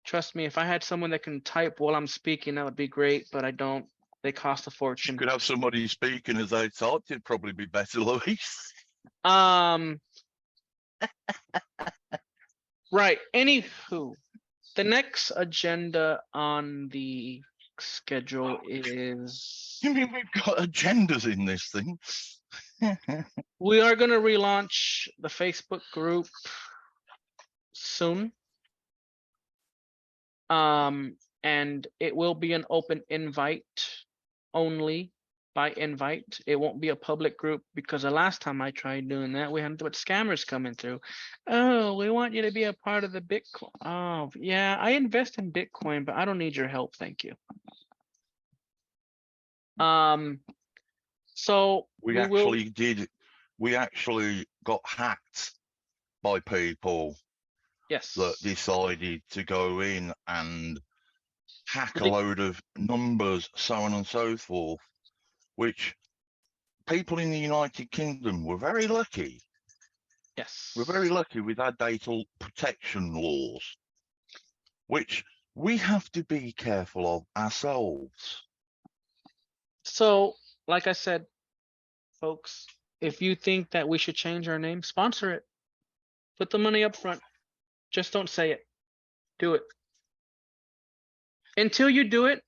Trust me, if I had someone that can type while I'm speaking, that would be great, but I don't. They cost a fortune. You could have somebody speaking as they typed. It'd probably be better, Luis. Right. Anywho, the next agenda on the schedule is... You mean we've got agendas in this thing? We are going to relaunch the Facebook group soon. and it will be an open invite only. By invite, it won't be a public group, because the last time I tried doing that, we had with scammers coming through. Oh, we want you to be a part of the Bitcoin. Oh, yeah, I invest in Bitcoin, but I don't need your help, thank you. So We we will. actually did. We actually got hacked by people Yes. that decided to go in and hack a Le- load of numbers, so on and so forth, which people in the United Kingdom were very lucky. Yes. We're very lucky with our data protection laws, which we have to be careful of ourselves. So, like I said, folks, if you think that we should change our name, sponsor it. Put the money up front. Just don't say it. Do it. Until you do it,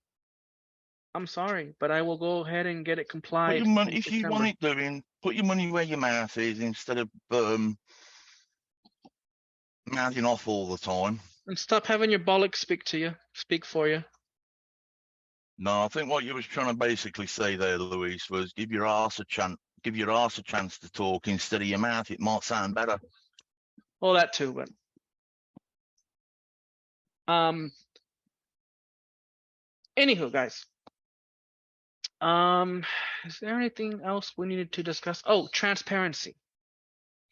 I'm sorry, but I will go ahead and get it Put complied your money, in if you September. want it doing, put your money where your mouth is instead of mouthing off all the time. And stop having your bollocks speak for you. No, I think what you was trying to basically say there, Luis, was give your arse a chance to talk instead of your mouth. It might sound better. Well, that too, but anywho, guys. Is there anything else we needed to discuss? Oh, transparency.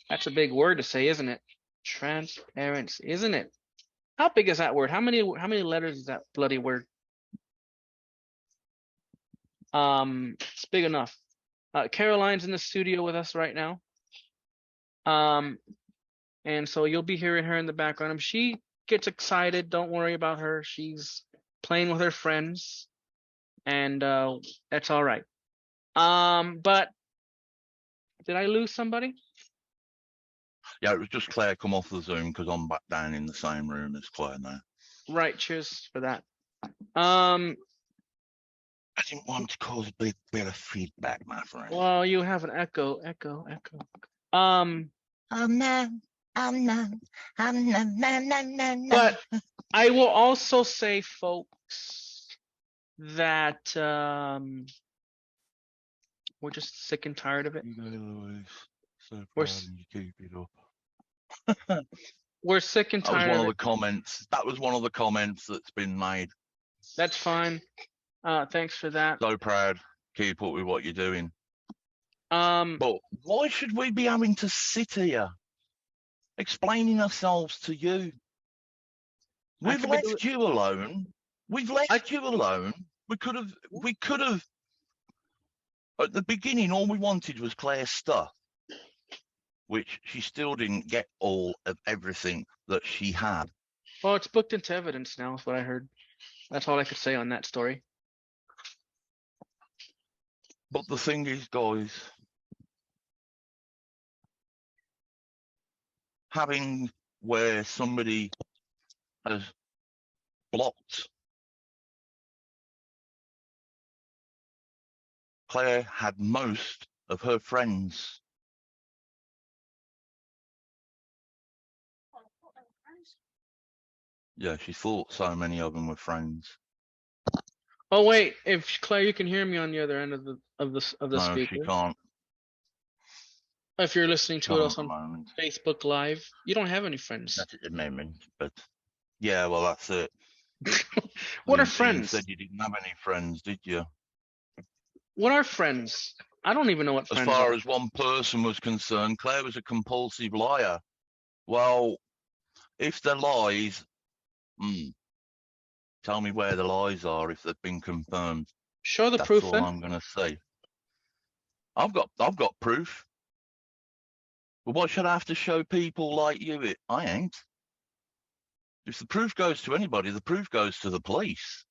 That's a big word to say, isn't it? Transparency, isn't it? How big is that word? How many letters is that bloody word? It's big enough. Caroline's in the studio with us right now. And so you'll be hearing her in the background. If she gets excited, don't worry about her. She's playing with her friends, and that's all right. But did I lose somebody? Yeah, it was just Claire come off the Zoom because I'm back down in the same room as Claire now. Right, cheers for that. I didn't want to cause a big bit of feedback, my friend. Well, you have an echo. But I will also say, folks, that we're just sick and tired of it. You go, Louise. So We're proud and you keep it up. We're sick and That was tired one of of it. the comments. That was one of the comments that's been made. That's fine. Thanks for that. So proud. Keep up with what you're doing. But But why should we be having to sit here explaining ourselves to you? We've left you alone. We've left you alone. We could have. At the beginning, all we wanted was Claire's stuff, which she still didn't get all of everything that she had. Well, it's booked into evidence now, is what I heard. That's all I could say on that story. But the thing is, guys, having where somebody has blocked Claire had most of her friends. Yeah, she thought so many of them were friends. Oh wait, if Claire, you can hear me on the other end of the No, speaker. she can't. If you're listening to Can't us at the on moment. Facebook Live, you don't have any friends. Not at the moment, but yeah, well, that's it. What are You friends? said you didn't have any friends, did you? What are friends? I don't even know what As friends far are. as one person was concerned, Claire was a compulsive liar. Well, if they're lies, tell me where the lies are if they've been confirmed. Show the That's proof all then. I'm going to say. I've got proof. But what should I have to show people like you? I ain't. If the proof goes to anybody, the proof goes to the police.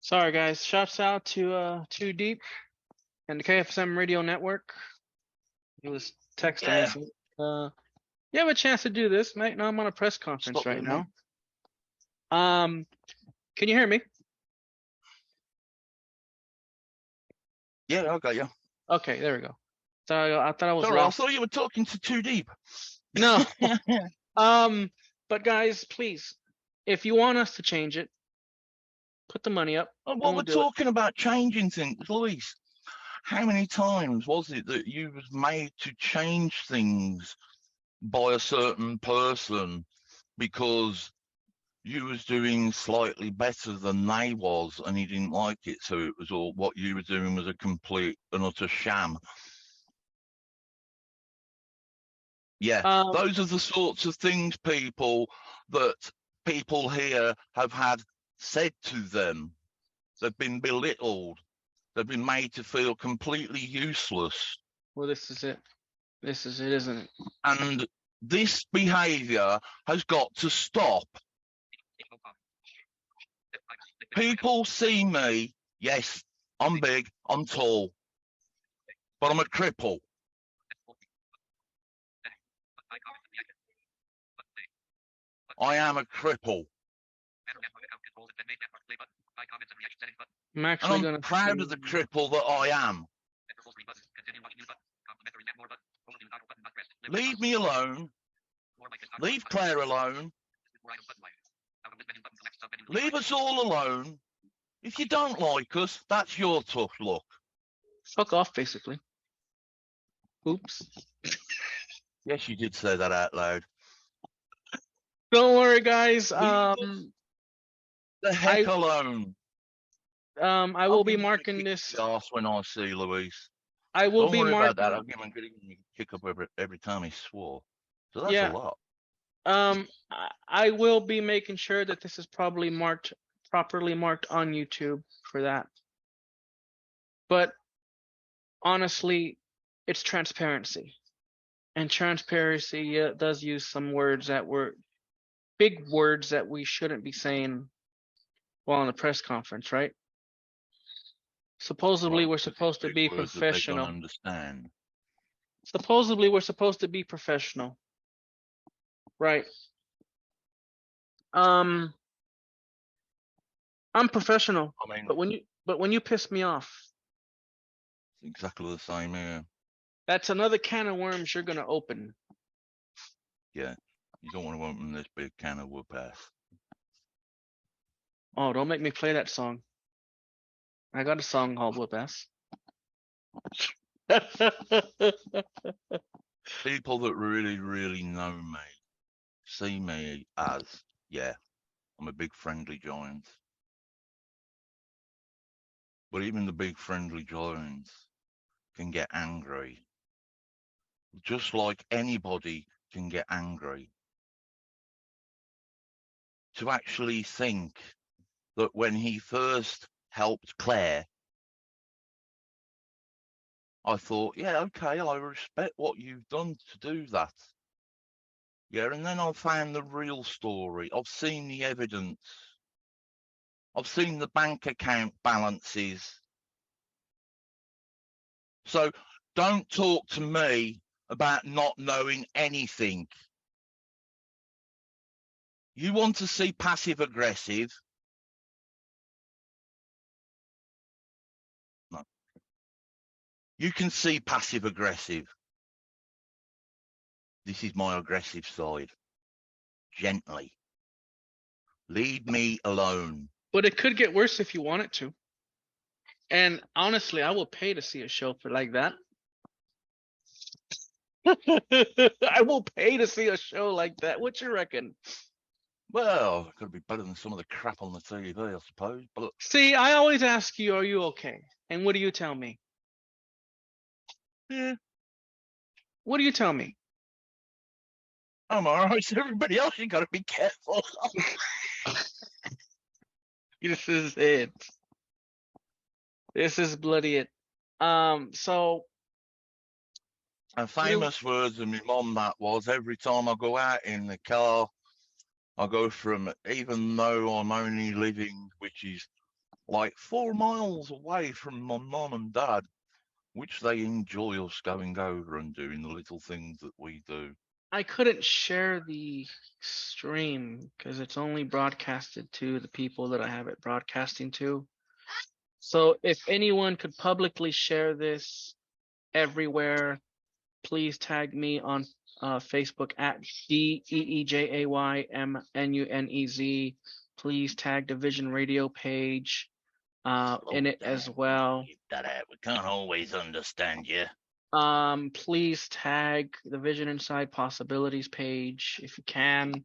Sorry guys, shouts out to Too Deep and the KFSM Radio Network. It was texting Yeah. me. So, you have a chance to do this, mate. No, I'm on a press conference Stop right with now. me. Can you hear me? Yeah, I got you. Okay, there we go. I thought I was Sorry, I lost. thought you were talking to Too Deep. No. But guys, please, if you want us to change it, put the money up And and what we'll we're do it. talking about changing things, Luis, how many times was it that you was made to change things by a certain person because you was doing slightly better than they was and he didn't like it, so it was all what you were doing was a complete and utter sham. Yeah, Um, those are the sorts of things, people, that people here have had said to them. They've been belittled. They've been made to feel completely useless. well, this is it. This is it, isn't it? And this behavior has got to stop. People see me, yes, I'm big, I'm tall, but I'm a cripple. I am a cripple. I'm And actually I'm gonna proud of the cripple that I am. Leave me alone. Leave Claire alone. Leave us all alone. If you don't like us, that's your tough luck. fuck off, basically. Oops. Yes, you did say that out loud. Don't worry, guys. Leave the heck I alone. I I'll will give be him a marking kick this. in the arse when I see Luis. I will Don't be worry about that. marking. I'll give him a kick up every time he swore. So that's a Yeah. lot. I will be making sure that this is probably properly marked on YouTube for that. But honestly, it's transparency, and transparency does use some words that were big words that we shouldn't be saying while in a press conference, right? Supposedly, Well, we're supposed to be words that they can professional. understand. Supposedly, we're supposed to be professional, right? I'm professional, I mean, but when you piss me off, it's exactly the same here. that's another can of worms you're gonna open. Yeah, you don't want to open this big can of whoop ass. Oh, don't make me play that song. I got a song called Whoop Ass. People that really, really know me see me as, yeah, I'm a big friendly giant. But even the big friendly giants can get angry. Just like anybody can get angry. To actually think that when he first helped Claire, I thought, yeah, okay, I respect what you've done to do that. Yeah, and then I found the real story. I've seen the evidence. I've seen the bank account balances. So don't talk to me about not knowing anything. You want to see passive aggressive? No. You can see passive aggressive. This is my aggressive side. Gently. Leave me alone. But it could get worse if you want it to. And honestly, I will pay to see a show for like that. I will pay to see a show like that. What you reckon? Well, it could be better than some of the crap on the TV, I suppose. But See, I always ask you, are you okay? And what do you tell me? yeah, What do you tell me? I'm all right. So everybody else, you got to be careful. This is it. This is bloody it. So And famous words of my mum, that was, every time I go out in the car, I go from, even though I'm only living, which is like 4 miles away from my mum and dad, which they enjoy us going over and doing the little things that we do. I couldn't share the stream because it's only broadcasted to the people that I have it broadcasting to. So if anyone could publicly share this everywhere. Please tag me on Facebook at DEEJAYMNUNEZ. Please tag the Vision Radio page in it as well. Keep that out. We can't always understand you. Please tag the Vision Inside Possibilities page if you can.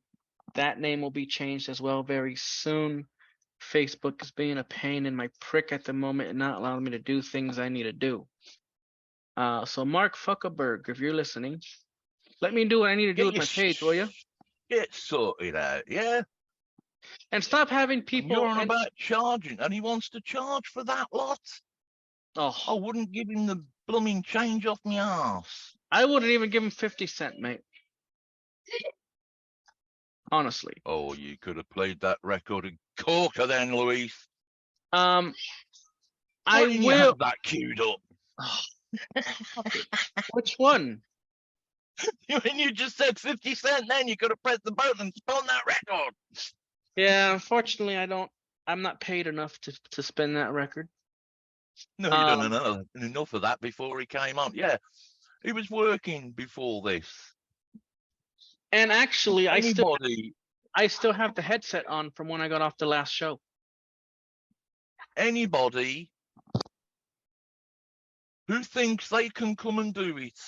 That name will be changed as well very soon. Facebook is being a pain in my prick at the moment and not allowing me to do things I need to do. So Mark Zuckerberg, if you're listening, let me do what I need to do with my page, will you? Get sorted out, yeah? And stop having And people. you're on about charging, and he wants to charge for that lot. I Oh, wouldn't give him the blooming change off my arse. I wouldn't even give him 50 cents, mate. Honestly. Oh, you could have played that record in corker then, Luis. I Why didn't you will. have that queued up? Which one? When you just said 50 cents, then you could have pressed the button and spun that record. Yeah, unfortunately, I'm not paid enough to spin that record. No, you done enough of that before he came on. Yeah, he was working before this. And actually, I still have the headset on from when I got off the last show. Anybody who thinks they can come and do it,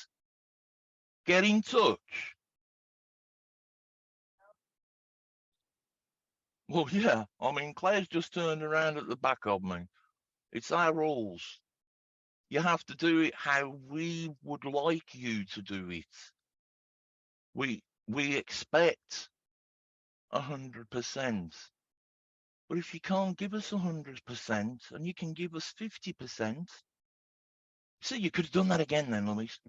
get in touch. Well, yeah, I mean, Claire's just turned around at the back of me. It's our rules. You have to do it how we would like you to do it. We expect 100%. But if you can't give us 100% and you can give us 50%, see, you could have done that again then, Luis.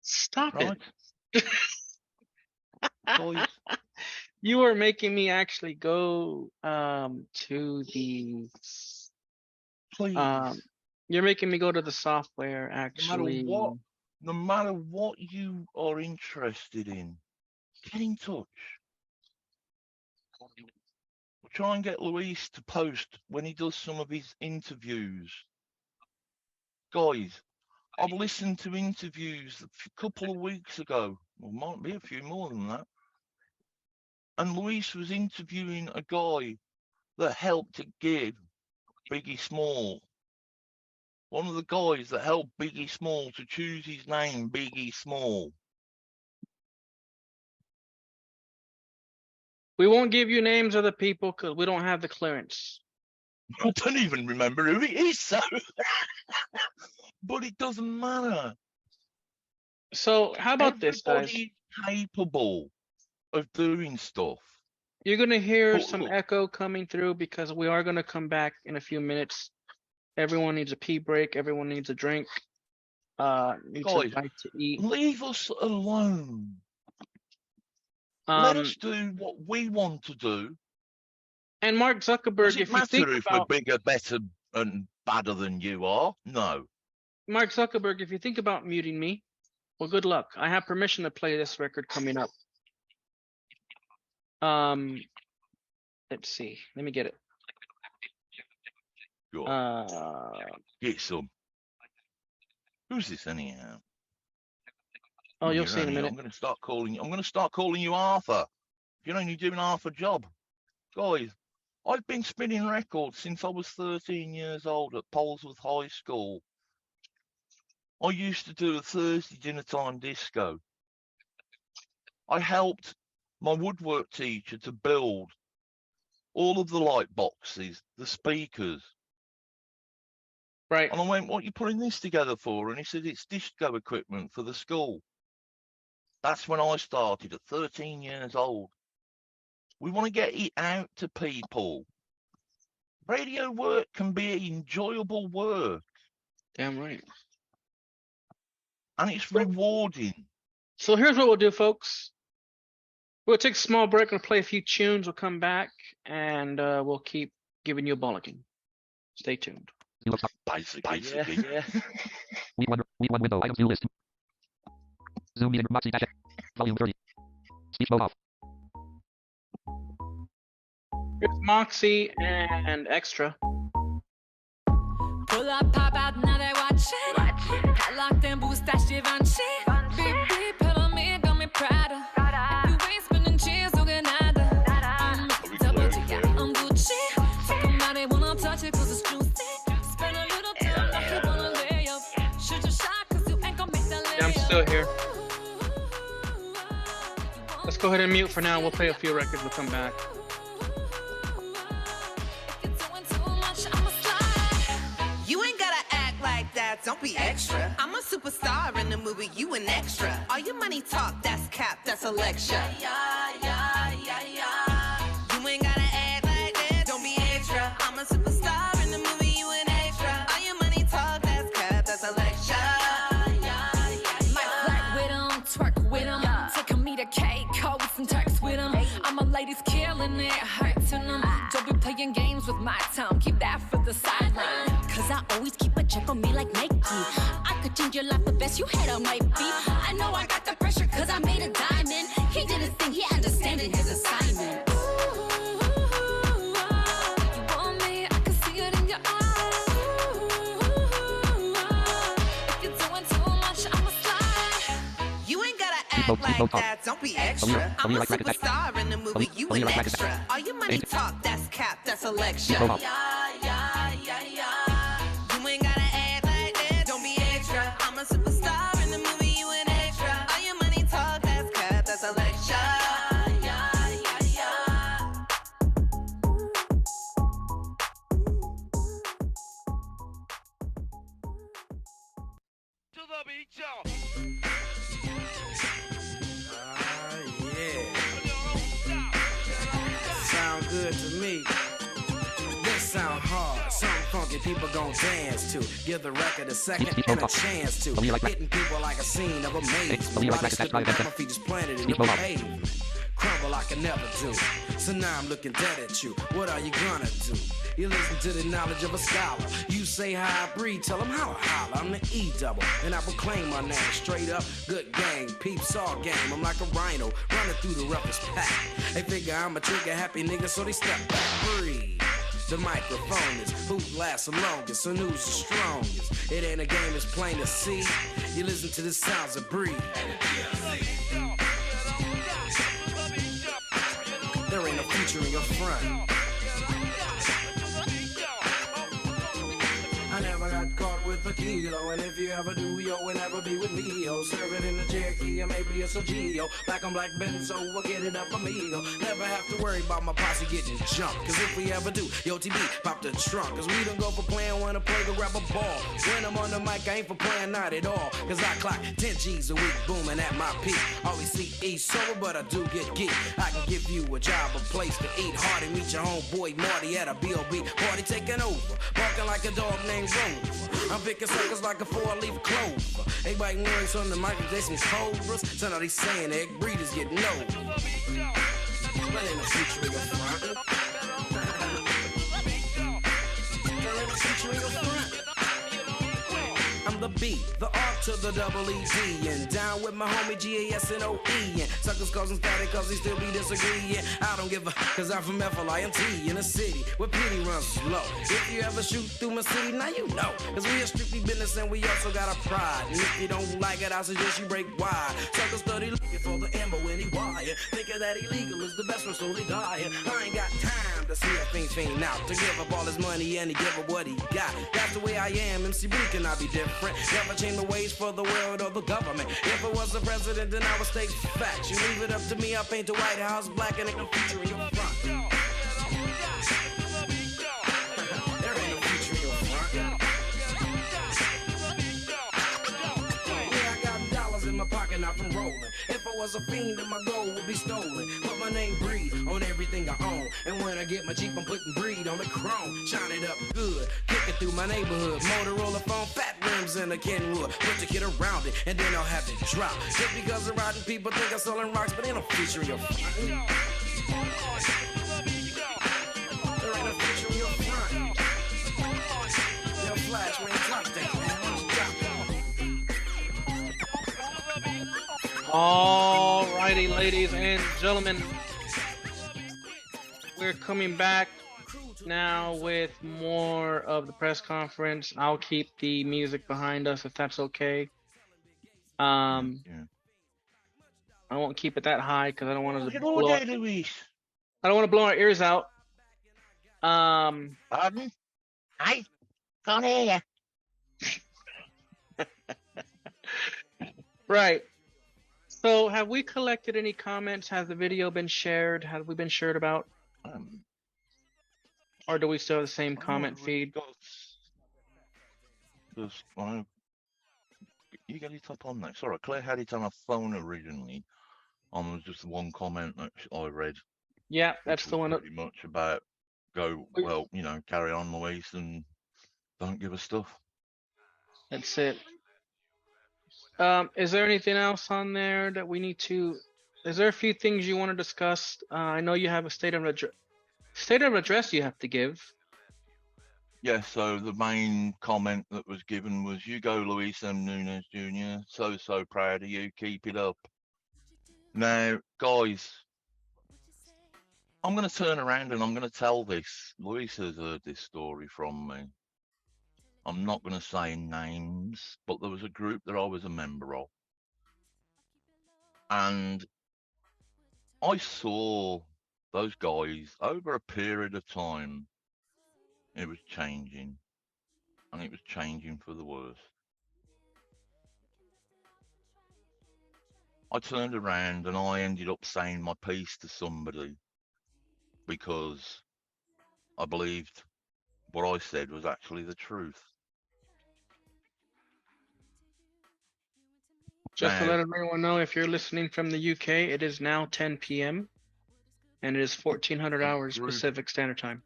Stop Right? Boys. You are making me actually go to the Please. You're making me go to the software actually. No matter what you are interested in, get in touch. We'll try and get Luis to post when he does some of his interviews. Guys, I've listened to interviews a couple of weeks ago, or might be a few more than that. And Luis was interviewing a guy that helped to give Biggie Small. One of the guys that helped Biggie Small to choose his name, Biggie Small. We won't give you names of the people because we don't have the clearance. I don't even remember who he is, so. But it doesn't matter. So how about this, guys? Everybody's capable of doing stuff. You're going to hear some echo coming through because we are going to come back in a few minutes. Everyone needs a pee break. Everyone needs a drink. Needs a bite to eat. Leave us alone. Let us do what we want to do. And Mark Zuckerberg, if you think if we're bigger, better, and badder than you are? No. Mark Zuckerberg, if you think about muting me, well, good luck. I have permission to play this record coming up. Let's see. Let me get it. Get some. Who's this anyhow? Oh, you'll see in a minute. I'm going to start calling you Arthur. You're only doing half a job. Guys, I've been spinning records since I was 13 years old at Polesworth High School. I used to do a Thursday dinner time disco. I helped my woodwork teacher to build all of the light boxes, the speakers. Right. And I went, what are you putting this together for? And he said, it's disco equipment for the school. That's when I started at 13 years old. We want to get it out to people. Radio work can be enjoyable work. Damn right. And it's rewarding. So here's what we'll do, folks. We'll take a small break and play a few tunes. We'll come back and we'll keep giving you a bollocking. Stay tuned. Basically. Yeah. We one window items view list. Zoom meeting Moxie dash volume 30. Speech mode off. Here's Moxie and Extra. Pull up, pop out, now they watching. Got locked in, boost that Givenchy. Beep, beep, pedal me, got me Prada. If you ain't spending cheers, don't get nada. I'm double G, yeah, I'm Gucci. Talk about it, wanna touch it, cause it's juicy. Spend a little time, like you wanna lay up. Shoot your shot, cause you ain't gon' make that layup. Yeah, I'm still here. Let's go ahead and mute for now. We'll play a few records. We'll come back. You ain't gotta act like that, don't be extra. I'm a superstar in the movie, you an extra. All your money talk, that's cap, that's a lecture. You ain't gotta act like that, don't be extra. I'm a superstar in the movie, you an extra. All your money talk, that's cap, that's a lecture. Might flirt with 'em, twerk with 'em, taking me to K-Code, some Turks with 'em. I'm a ladies killing it, hurting 'em. Don't be playing games with my time, keep that for the sideline. Cause I always keep a check on me like Nike. I could change your life, the best you had on might be. I know I got the pressure cause I made a diamond. He did his thing, he understanding his assignment. You want me, I can see it in your eyes. If you're doing too much, I'ma slide. You ain't gotta act like that, don't be extra. I'm a superstar in the movie, you an extra. All your money talk, that's cap, that's a lecture. You ain't gotta act like that, don't be extra. I'm a superstar in the movie, you an extra. All your money talk, that's cap, that's a lecture. To the beat, y'all. Sound good to me. This sound hard, something funky people gon' dance to. Give the record a second and a chance to. Hitting people like a scene of a maze. Body slipping down, my feet just planted in the pavement. Crumble like I never do. So now I'm looking dead at you. What are you gonna do? You listen to the knowledge of a scholar. You say how I breathe, tell them how I holler. I'm the E-double, and I proclaim my name. Straight up, good gang, peeps all game. I'm like a rhino, running through the roughest pack. They figure I'm a trigger-happy nigga, so they step back. Breathe. The microphone is who lasts the longest, so who's the strongest. It ain't a game, it's plain to see. You listen to the sounds of breathe. There ain't no future in your front. I never got caught with a kilo, and if you ever do, yo, will never be with me, yo. Serve it in the Cherokee, or maybe it's a Geo. Black on black Benzo, we'll get it up amigo. Never have to worry about my posse getting jumped, cause if we ever do, yo, TB, pop the trunk. Cause we don't go for playing, wanna play, go grab a ball. When I'm on the mic, I ain't for playing, not at all. Cause I clock 10 G's a week, booming at my peak. Always see East sober, but I do get geek. I can give you a job, a place to eat. Hardy, meet your homeboy Marty at a B.O.B. Party taking over, barking like a dog named Rover. I'm picking suckers like a 4-leaf clover. They biting words on the mic, they some cobras. So now they saying egg breeders get no. There ain't no future in your front. There ain't no future in your front. I'm the B, the R to the double E-D. And down with my homie G-A-S-N-O-E. And suckers causing static cause they still be disagreeing. I don't give a, cause I'm from F-L-I-N-T in a city where pity runs slow. If you ever shoot through my city, now you know. Cause we are strictly business and we also got a pride. And if you don't like it, I suggest you break wide. Suckers study looking for the ammo when he wire. Thinking that illegal is the best one, so they die. I ain't got time to see a fiend out. To give up all his money and he give up what he got. That's the way I am, MC Bree cannot be different. Never change the ways for the world or the government. If it was the president, then I would state facts. You leave it up to me, I paint the White House black and ain't no future in your front. There ain't no future in your front. Yeah, I got dollars in my pocket, not from rolling. If I was a fiend, then my gold would be stolen. Put my name Breed on everything I own. And when I get my Jeep, I'm putting Breed on the chrome. Shine it up good, kick it through my neighborhood. Motorola phone, fat rims and a Kenwood. Put the kid around it, and then I'll have it drop. Just because the rotten people think I'm selling rocks, but ain't no future in your front. There ain't no future in your front. Yo, Flash, man, drop that, man. Why don't you drop that? Alrighty, ladies and gentlemen, we're coming back now with more of the press conference. I'll keep the music behind us if that's okay. Yeah. I won't keep it that high because I don't want to Hello blow. there, Luis. I don't want to blow our ears out. Pardon? Hey, can't hear you. Right. So, have we collected any comments? Has the video been shared? Have we been shared about? Or do we still have the same comment feed? You got it up on there. Sorry, Claire had it on her phone originally. Was just one comment that I read. Yeah, that's which the was one. That, pretty much about well, carry on, Luis, and don't give us stuff. that's it. Is there anything else on there that we need to? Is there a few things you want to discuss? I know you have a state of address you have to give. Yeah, so the main comment that was given was, "You go, Luis M. Nunez Jr. So proud of you. Keep it up." Now, guys, I'm going to turn around and I'm going to tell this. Luis has heard this story from me. I'm not going to say names, but there was a group that I was a member of. And I saw those guys over a period of time. It was changing, and it was changing for the worse. I turned around and I ended up saying my piece to somebody because I believed what I said was actually the truth. Just to let everyone know, if you're listening from the UK, it is now 10 p.m. and it is 1400 hours Pacific Standard Time.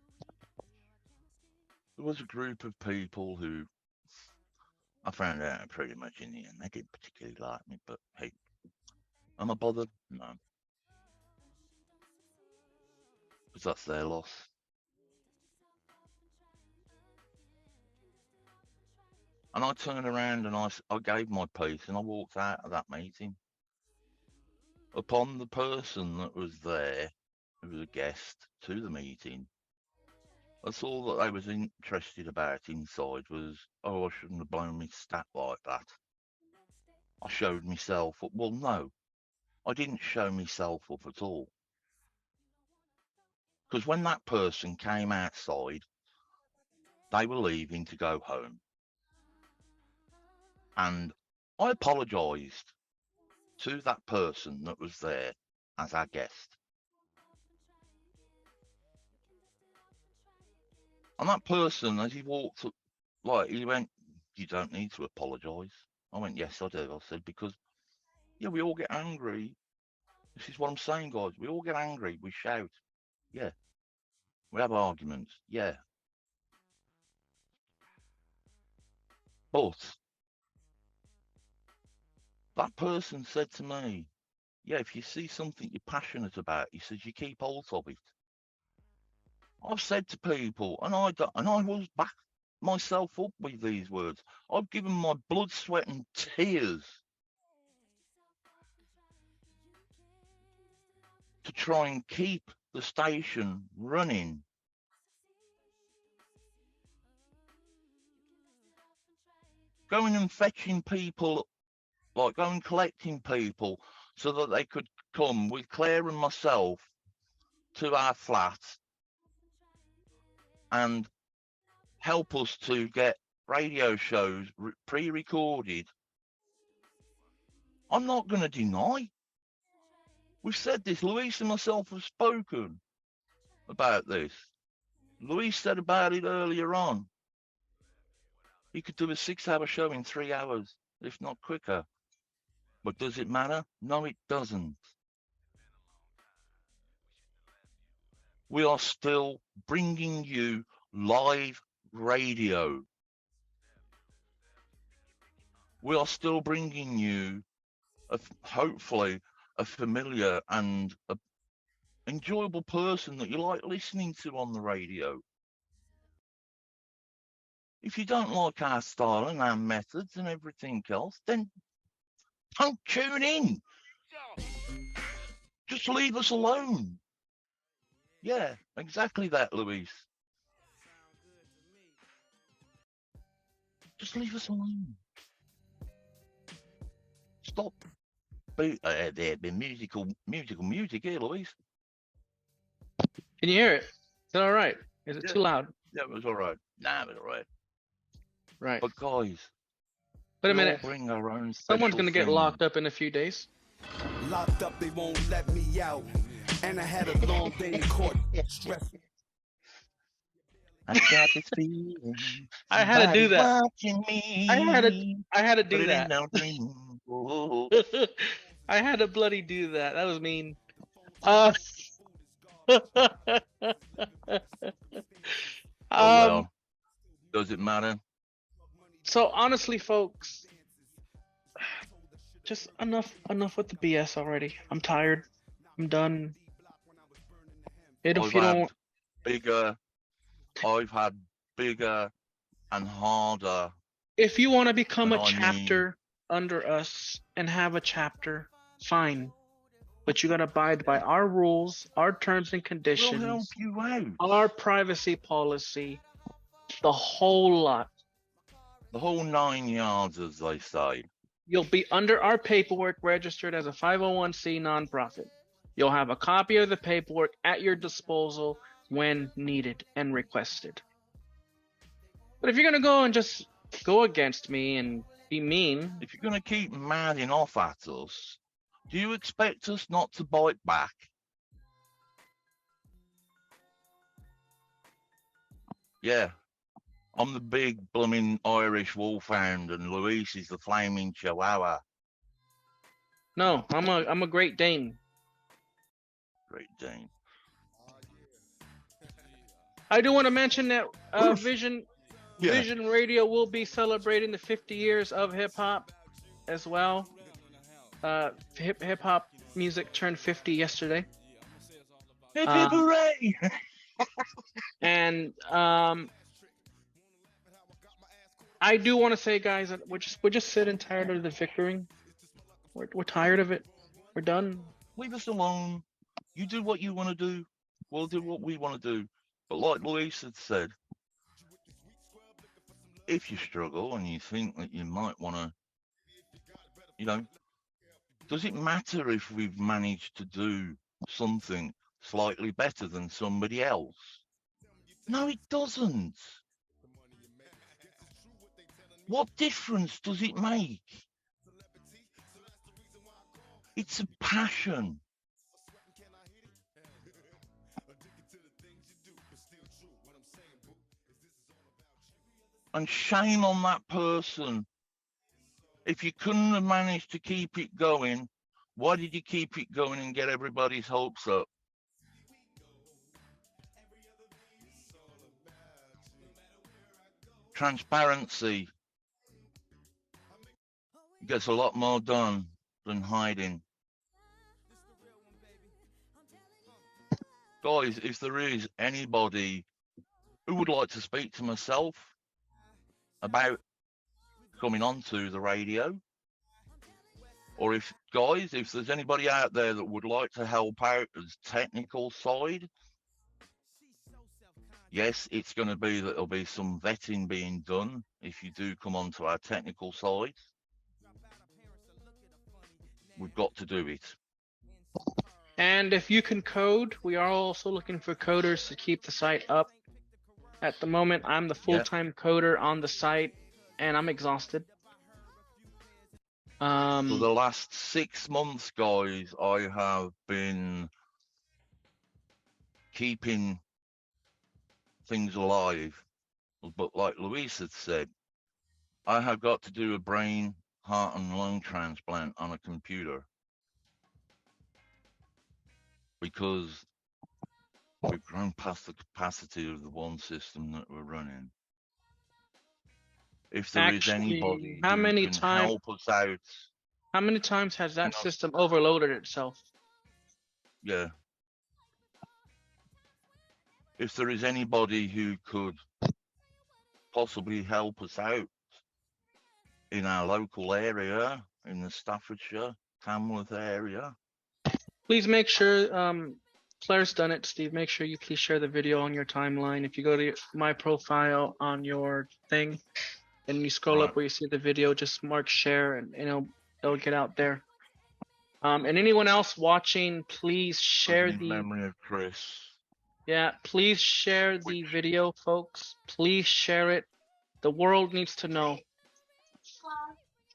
There was a group of people who I found out pretty much in the end, they didn't particularly like me, but hey, am I bothered? No. Because that's their loss. And I turned around and I gave my piece and I walked out of that meeting. Upon the person that was there, who was a guest to the meeting, that's all that they was interested about inside was, oh, I shouldn't have blown me stat like that. I showed myself up. Well, no, I didn't show myself up at all. Because when that person came outside, they were leaving to go home. And I apologised to that person that was there as our guest. And that person, as he walked up, he went, "You don't need to apologise." I went, "Yes, I do." I said, because, yeah, we all get angry. This is what I'm saying, guys. We all get angry. We shout. Yeah. We have arguments. Yeah. But that person said to me, yeah, if you see something you're passionate about, he says, you keep hold of it. I've said to people, and I was back myself up with these words. I've given my blood, sweat, and tears to try and keep the station running. Going and fetching people, going collecting people so that they could come with Claire and myself to our flat and help us to get radio shows pre-recorded. I'm not going to deny. We've said this. Luis and myself have spoken about this. Luis said about it earlier on. He could do a 6-hour show in 3 hours, if not quicker. But does it matter? No, it doesn't. We are still bringing you live radio. We are still bringing you, hopefully, a familiar and enjoyable person that you like listening to on the radio. If you don't like our style and our methods and everything else, then don't tune in. Just leave us alone. Yeah, exactly that, Luis. Just leave us alone. Stop. The musical music here, Louise. Can you hear it? Is it all right? Is it Yeah. too loud? Yeah, it was all right. Nah, it was all right. Right. But guys, Wait a we all minute. bring our own Someone's special gonna get thing. locked up in a few days. Locked up, they won't let me out. And I had a long day in court. Stress. I got this feeling. I had to do that. Watching me. I had to But do it ain't that. no dream. Oh, I had to bloody do that. That was mean. oh well. Does it matter? So honestly, folks, just enough with the BS already. I'm tired. I'm done. And if I've you had don't, I've had bigger and harder. if you want to become But a I mean- chapter under us and have a chapter, fine. But you gotta abide by our rules, our terms and We'll conditions, help you out. our privacy policy, the whole lot. The whole 9 yards, as they say. You'll be under our paperwork registered as a 501c nonprofit. You'll have a copy of the paperwork at your disposal when needed and requested. But if you're gonna go and just go against me and be mean, If you're going to keep mouthing off at us, do you expect us not to bite back? Yeah. I'm the big blooming Irish wolfhound and Luis is the flaming chihuahua. no, I'm a Great Dane. Great Dane. I do want to mention that Oof. Vision Yeah. Vision Radio will be celebrating the 50 years of hip hop as well. Hip hop music turned 50 yesterday. Hip hip hooray! And I do want to say, guys, that we're just sick and tired of the bickering. We're tired of it. We're done. Leave us alone. You do what you want to do. We'll do what we want to do. But like Luis had said, if you struggle and you think that you might want to, does it matter if we've managed to do something slightly better than somebody else? No, it doesn't. What difference does it make? It's a passion. And shame on that person. If you couldn't have managed to keep it going, why did you keep it going and get everybody's hopes up? Transparency gets a lot more done than hiding. Guys, if there is anybody who would like to speak to myself about coming onto the radio, or if there's anybody out there that would like to help out as technical side, yes, it's going to be that there'll be some vetting being done if you do come onto our technical side. We've got to do it. And if you can code, we are also looking for coders to keep the site up. At the moment, I'm the full-time coder on the site, and I'm exhausted. For the last 6 months, guys, I have been keeping things alive. But like Luis had said, I have got to do a brain, heart and lung transplant on a computer. Because we've grown past the capacity of the one system that we're running. If there is Actually, anybody how who many can times- help us out, How many times has that know- system overloaded itself? yeah. If there is anybody who could possibly help us out in our local area, in the Staffordshire, Tamworth area, Please make sure, Claire's done it, Steve, make sure you please share the video on your timeline. If you go to my profile on your thing, and you scroll Right. up where you see the video, just mark share, and it'll get out there. And anyone else watching, please share In the memory of Chris. please share the video, folks. Please share it. The world needs to know.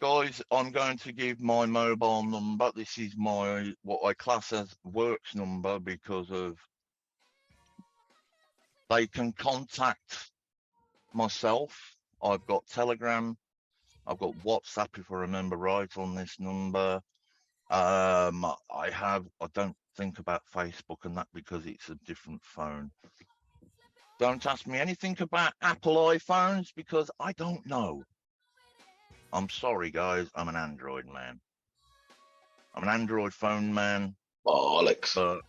Guys, I'm going to give my mobile number. This is my what I class as works number because of they can contact myself. I've got Telegram. I've got WhatsApp if I remember right on this number. I don't think about Facebook and that because it's a different phone. Don't ask me anything about Apple iPhones because I don't know. I'm sorry, guys. I'm an Android man. I'm an Android phone man. Bollocks. But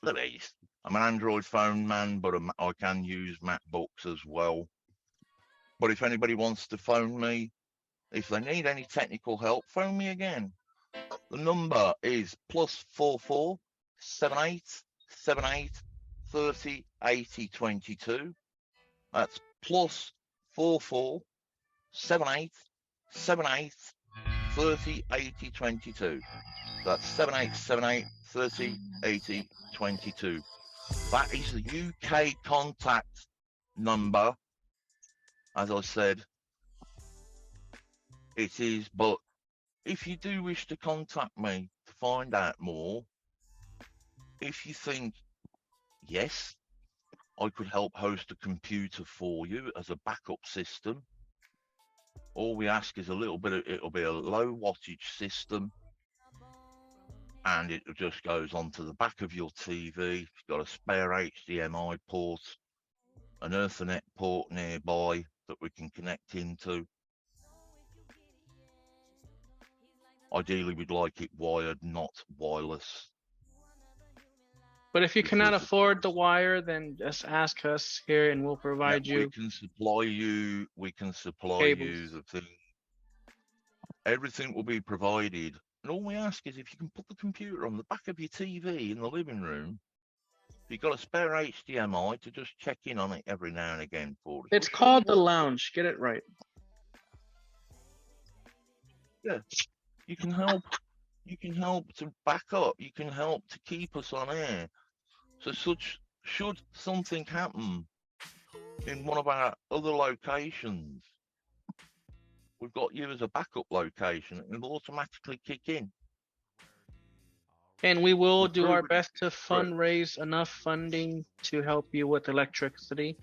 Louise, I'm an Android phone man, but I can use MacBooks as well. But if anybody wants to phone me, if they need any technical help, phone me again. The number is +44 78 78 30 80 22. That's +44 78 78 30 80 22. That's 7878 30 80 22. That is the UK contact number. As I said, it is, but if you do wish to contact me to find out more, if you think, yes, I could help host a computer for you as a backup system, all we ask is a little bit of, it'll be a low wattage system, and it just goes onto the back of your TV. It's got a spare HDMI port, an Ethernet port nearby that we can connect into. Ideally, we'd like it wired, not wireless. But if you cannot Because- afford the wire, then just ask us here, and we'll provide Yeah, you. we can supply you. We can supply Cables. you the thing. Everything will be provided, and all we ask is if you can put the computer on the back of your TV in the living room. If you've got a spare HDMI, to just check in on it every now and again for us. It's called the lounge. Get it right. You can help. You can help to back up. You can help to keep us on air. So, should something happen in one of our other locations, we've got you as a backup location. It will automatically kick in. And we will The do our program- best to fundraise enough funding to help you with electricity.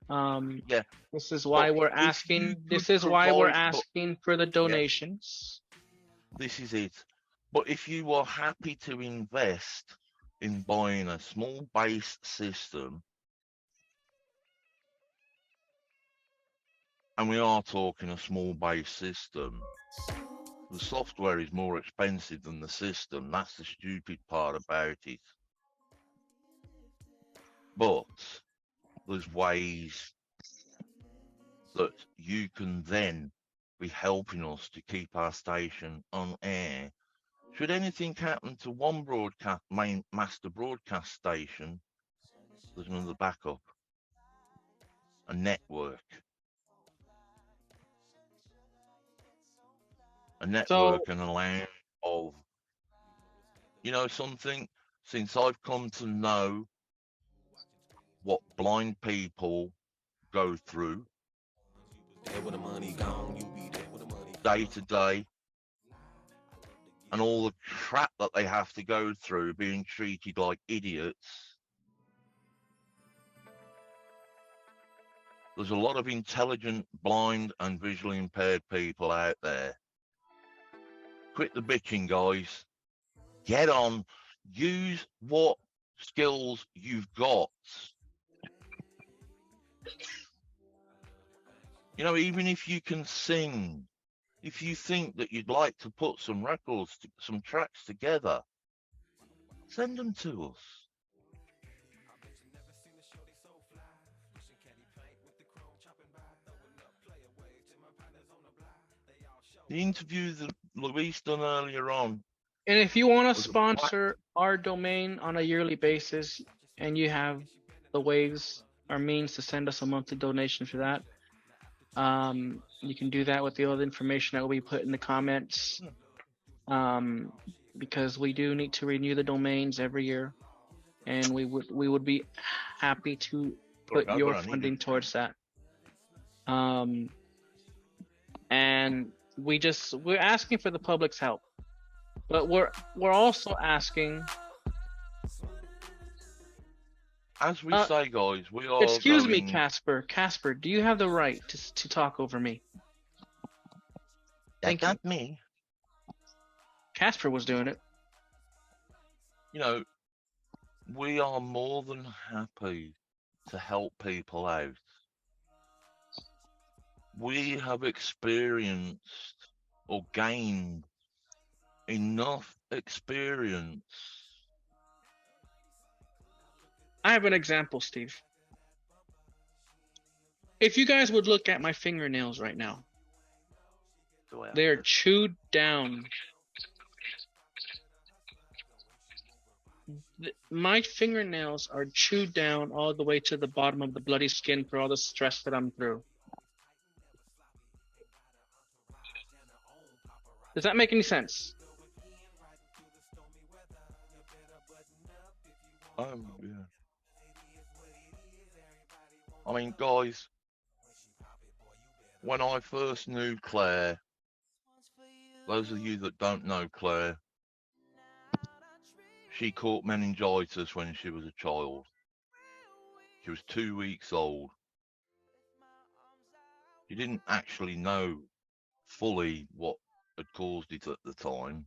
Yeah. This is why But we're if you asking. This could is why we're provide- but- asking for the donations. This is it. But if you are happy to invest in buying a small base system, and we are talking a small base system, the software is more expensive than the system. That's the stupid part about it. But there's ways that you can then be helping us to keep our station on air. Should anything happen to one broadcast main master broadcast station, there's another backup, a network. A network and a line of, you know something, since I've come to know what blind people go through day to day, and all the crap that they have to go through being treated like idiots. There's a lot of intelligent, blind and visually impaired people out there. Quit the bitching, guys. Get on. Use what skills you've got. You know, even if you can sing, if you think that you'd like to put some records, some tracks together, send them to us. The interview that Luis done earlier on, And if you want Was to a black- sponsor our domain on a yearly basis, and you have the ways or means to send us a monthly donation for that, You can do that with the other information that will be put in the comments. Because we do need to renew the domains every year, and we would be happy to put I've your got an funding idea. towards that. And we're asking for the public's help, but we're also asking. As we say, guys, we are. Excuse me, going- Casper. Casper, do you have the right to talk over me? Thank That's you. not me. Casper was doing it. You know, we are more than happy to help people out. We have experienced or gained enough experience. I have an example, Steve. If you guys would look at my fingernails right now, Do I have they're to- chewed down. My fingernails are chewed down all the way to the bottom of the bloody skin for all the stress that I'm through. Does that make any sense? Yeah. I mean, guys, when I first knew Claire, those of you that don't know Claire, she caught meningitis when she was a child. She was 2 weeks old. She didn't actually know fully what had caused it at the time.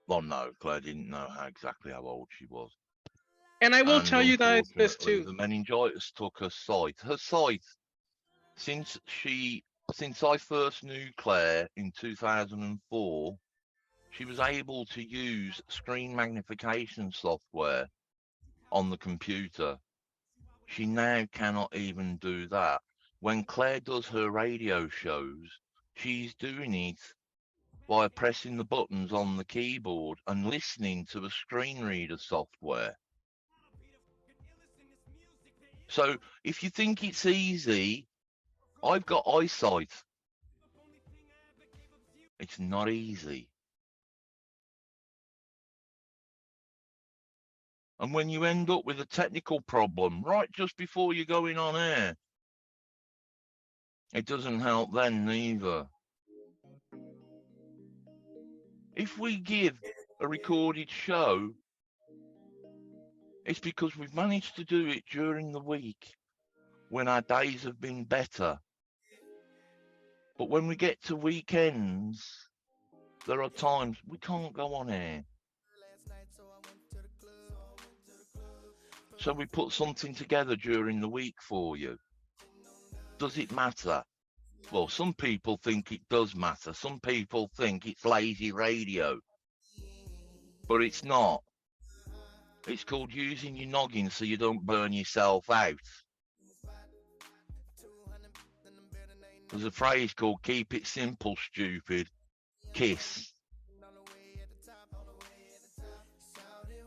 Well, no, Claire didn't know exactly how old she was. And I will And tell you guys this unfortunately, too. the meningitis took her sight. Her sight, since I first knew Claire in 2004, she was able to use screen magnification software on the computer. She now cannot even do that. When Claire does her radio shows, she's doing it by pressing the buttons on the keyboard and listening to the screen reader software. So if you think it's easy, I've got eyesight. It's not easy. And when you end up with a technical problem right just before you're going on air, it doesn't help then neither. If we give a recorded show, it's because we've managed to do it during the week when our days have been better. But when we get to weekends, there are times we can't go on air. So we put something together during the week for you. Does it matter? Well, some people think it does matter. Some people think it's lazy radio. But it's not. It's called using your noggin so you don't burn yourself out. There's a phrase called keep it simple, stupid. KISS.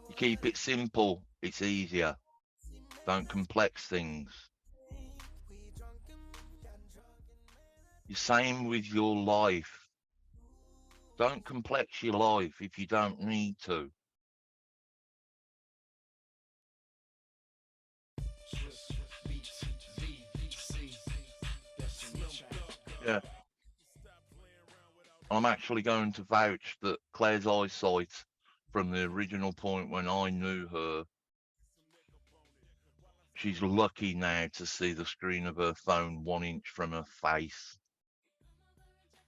You keep it simple, it's easier. Don't complex things. The same with your life. Don't complex your life if you don't need to. Yeah. I'm actually going to vouch that Claire's eyesight from the original point when I knew her, she's lucky now to see the screen of her phone 1 inch from her face.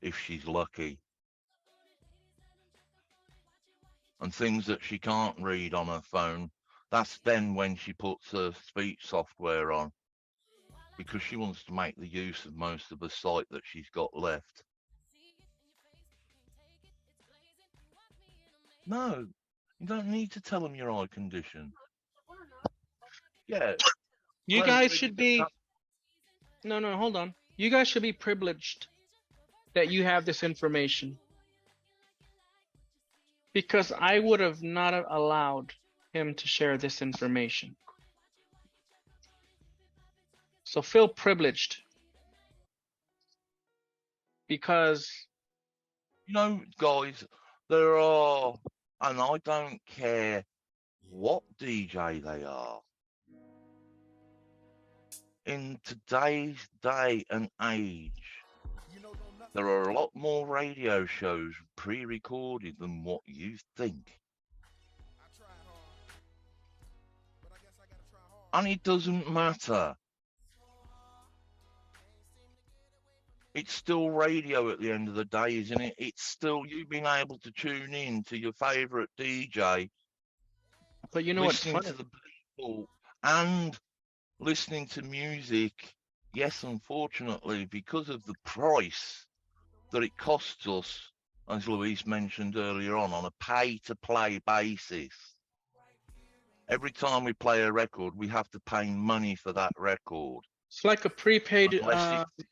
If she's lucky. And things that she can't read on her phone, that's then when she puts her speech software on, because she wants to make the use of most of the sight that she's got left. No, you don't need to tell them your eye condition. Yeah. You Well, guys they- should be. No, hold on. You guys should be privileged that you have this information. Because I would have not allowed him to share this information. So feel privileged because You know, guys, there are, and I don't care what DJ they are. In today's day and age, there are a lot more radio shows pre-recorded than what you think. And it doesn't matter. It's still radio at the end of the day, isn't it? It's still you being able to tune in to your favourite DJ, but you know what's listening funny? to the people and listening to music. Yes, unfortunately, because of the price that it costs us, as Luis mentioned earlier on a pay-to-play basis. Every time we play a record, we have to pay money for that record. It's like a prepaid Unless it's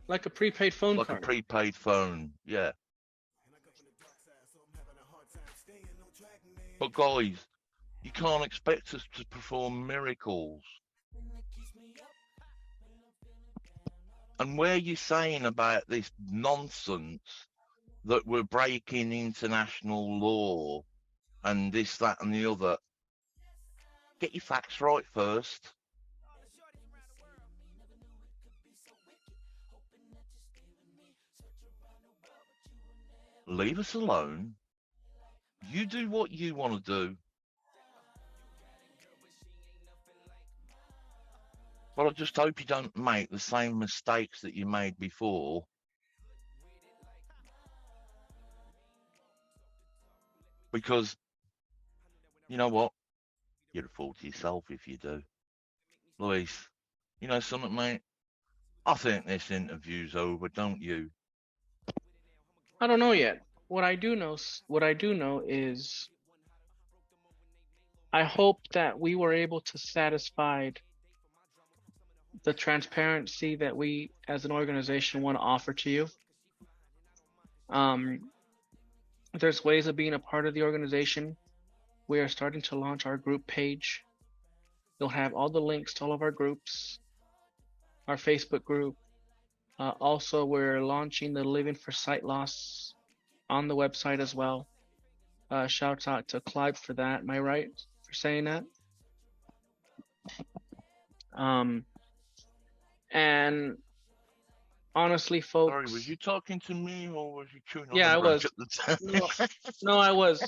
like a prepaid phone like card. a prepaid phone, yeah. But guys, you can't expect us to perform miracles. And where you're saying about this nonsense that we're breaking international law and this, that, and the other, get your facts right first. Leave us alone. You do what you want to do. But I just hope you don't make the same mistakes that you made before. Because, you know what? You're a fool to yourself if you do. Luis, you know something, mate? I think this interview's over, don't you? I don't know yet. What I do know is I hope that we were able to satisfy the transparency that we as an organization want to offer to you. There's ways of being a part of the organization. We are starting to launch our group page. You'll have all the links to all of our groups, our Facebook group. Also, we're launching the Living for Sight Loss on the website as well. Shouts out to Clive for that. Am I right for saying that? And honestly, folks. Sorry, was you talking to me or was you chewing on Yeah, the I was. at the time? No, I was.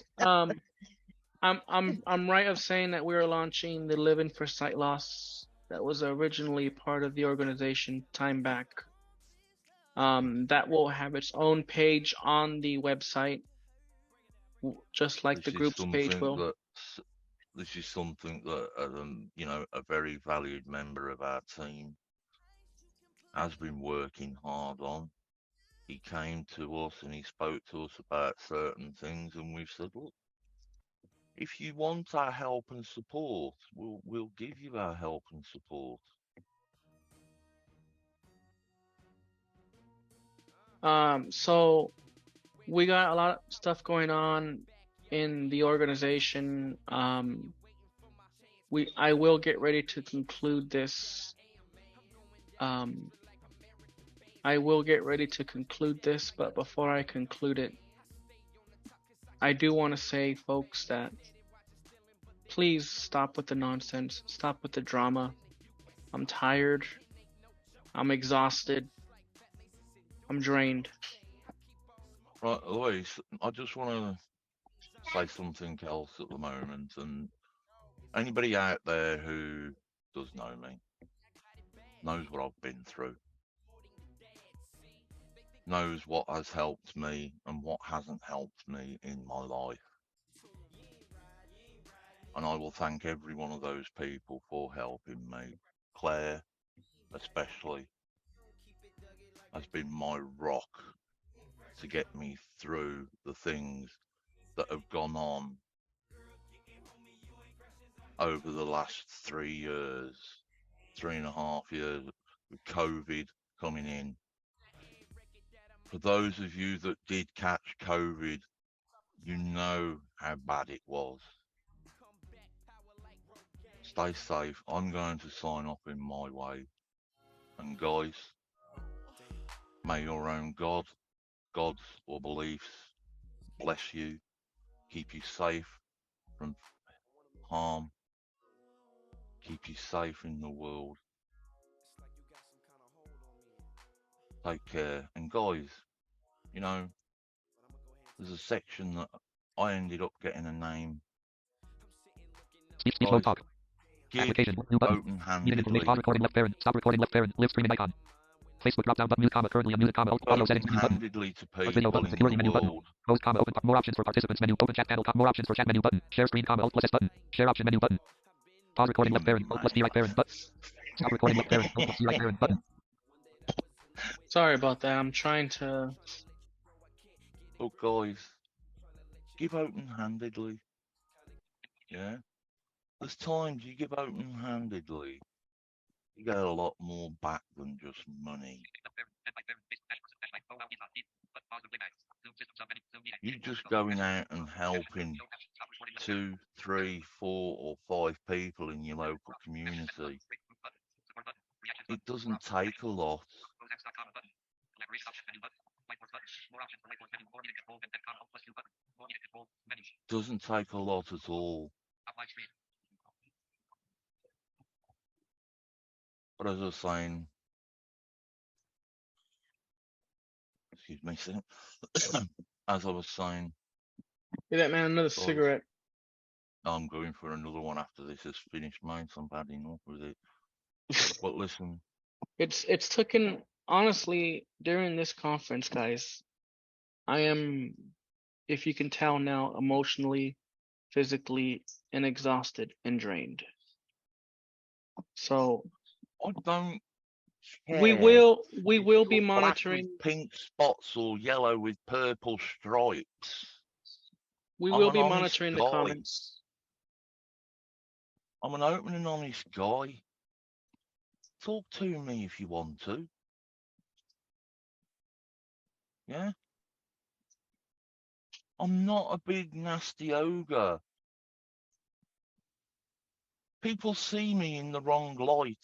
I'm right of saying that we are launching the Living for Sight Loss that was originally part of the organization time back. That will have its own page on the website, just like the group's page will. This is something that, you know, a very valued member of our team has been working hard on. He came to us and he spoke to us about certain things, and we've said, look, if you want our help and support, we'll give you our help and support. So we got a lot of stuff going on in the organization. I will get ready to conclude this. But before I conclude it, I do want to say, folks, that please stop with the nonsense. Stop with the drama. I'm tired. I'm exhausted. I'm drained. Right, Luis, I just want to say something else at the moment, and anybody out there who does know me knows what I've been through, knows what has helped me and what hasn't helped me in my life. And I will thank every one of those people for helping me. Claire, especially, has been my rock to get me through the things that have gone on over the last 3 years, 3.5 years, with COVID coming in. For those of you that did catch COVID, you know how bad it was. Stay safe. I'm going to sign off in my way. And guys, may your own gods or beliefs bless you, keep you safe from harm, keep you safe in the world. Take care. And guys, you know, there's a section that I ended up getting a name. Speech low Guys, talk. give Application. New button. Meeting information. open-handedly, Pause recording left parent. Stop recording left parent. Live streaming icon. Facebook drop down button. Mute comma. Currently unmuted comma. Auto settings menu button. open-handedly to Start video people button. in Security the menu button. world. Close comma. Open. More options for participants menu. Open chat panel. More options for chat menu button. Share screen comma. Alt plus S button. Share option menu button. Pause recording left parent. Alt plus D right parent button. Stop recording left parent. Alt plus D right parent button. Sorry about that. I'm trying to. But guys, give open-handedly. Yeah? There's times you give open-handedly, you get a lot more back than just money. You just going out and helping 2, 3, 4 or 5 people in your local community. It doesn't take a lot. Doesn't take a lot at all. But as I was saying, excuse me, as I was saying, Hey, that man, another guys, cigarette. I'm going for another one after this is finished, mate. I'm bad enough with it. But listen, It's taken, honestly, during this conference, guys, I am, if you can tell now, emotionally, physically, and exhausted and drained. So I don't we care will if be you're black monitoring. with pink spots or yellow with purple stripes. We I'm will an be honest monitoring the guy. comments. I'm an open and honest guy. Talk to me if you want to. Yeah? I'm not a big nasty ogre. People see me in the wrong light.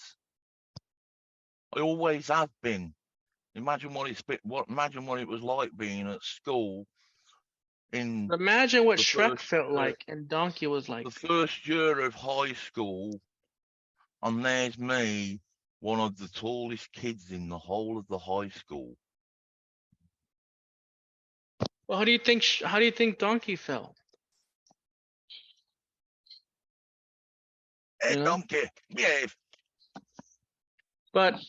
I always have been. Imagine what it was like being at school in Imagine what the Shrek first felt year, like and Donkey was like. the first year of high school, and there's me, one of the tallest kids in the whole of the high school. Well, how do you think Donkey felt? Hey, You know? donkey, yeah. But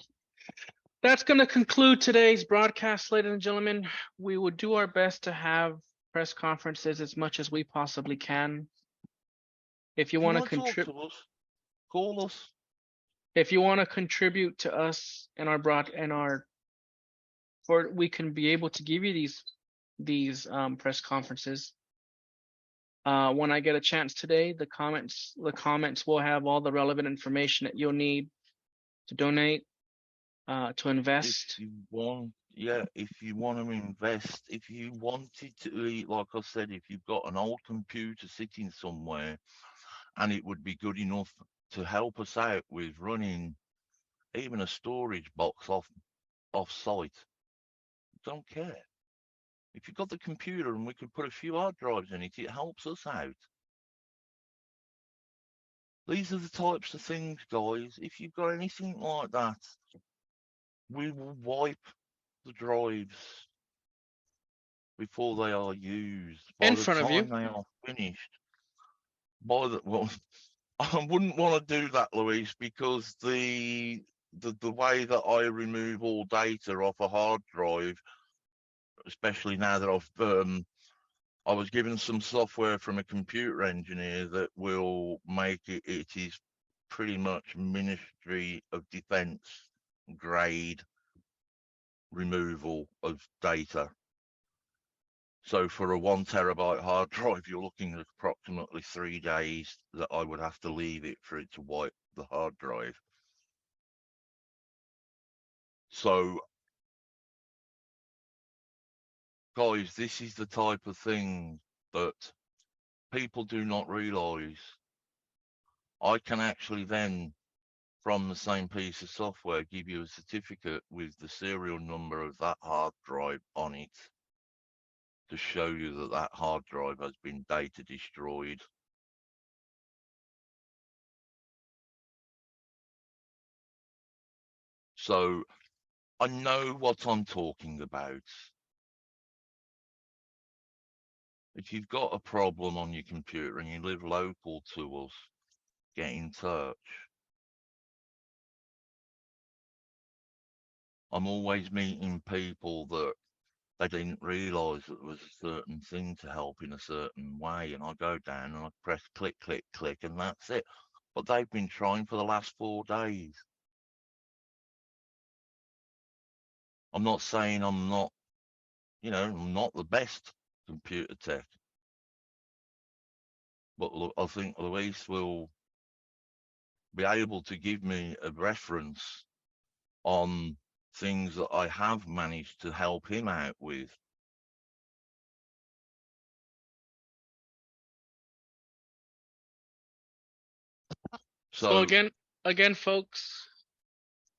that's going to conclude today's broadcast, ladies and gentlemen. We will do our best to have press conferences as much as we possibly can. If you want to talk contribute, to us, call us. if you want to contribute to us in for we can be able to give you these press conferences. When I get a chance today, the comments will have all the relevant information that you'll need to donate, to invest. If you want, yeah, if you want to invest, if you wanted to, like I said, if you've got an old computer sitting somewhere and it would be good enough to help us out with running even a storage box off site, don't care. If you've got the computer and we could put a few hard drives in it, it helps us out. These are the types of things, guys. If you've got anything like that, we will wipe the drives before they are used. By In the front of you. time they are finished, well, I wouldn't want to do that, Luis, because the way that I remove all data off a hard drive, especially now that I was given some software from a computer engineer that will make it is pretty much Ministry of Defense grade removal of data. So for a 1 terabyte hard drive, you're looking at approximately 3 days that I would have to leave it for it to wipe the hard drive. So, guys, this is the type of thing that people do not realize. I can actually then from the same piece of software give you a certificate with the serial number of that hard drive on it to show you that that hard drive has been data destroyed. So I know what I'm talking about. If you've got a problem on your computer and you live local to us, get in touch. I'm always meeting people that they didn't realise that there was a certain thing to help in a certain way, and I go down and I press click, click, click, and that's it. But they've been trying for the last 4 days. I'm not saying I'm not, I'm not the best computer tech, but I think Luis will be able to give me a reference on things that I have managed to help him out with. So again, folks,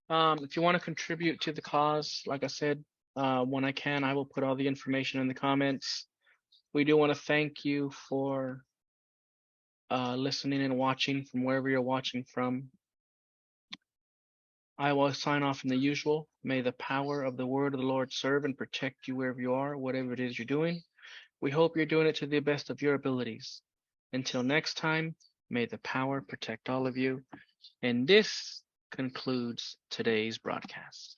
if you want to contribute to the cause, like I said, when I can, I will put all the information in the comments. We do want to thank you for listening and watching from wherever you're watching from. I will sign off in the usual. May the power of the word of the Lord serve and protect you wherever you are, whatever it is you're doing. We hope you're doing it to the best of your abilities. Until next time, may the power protect all of you. And this concludes today's broadcast.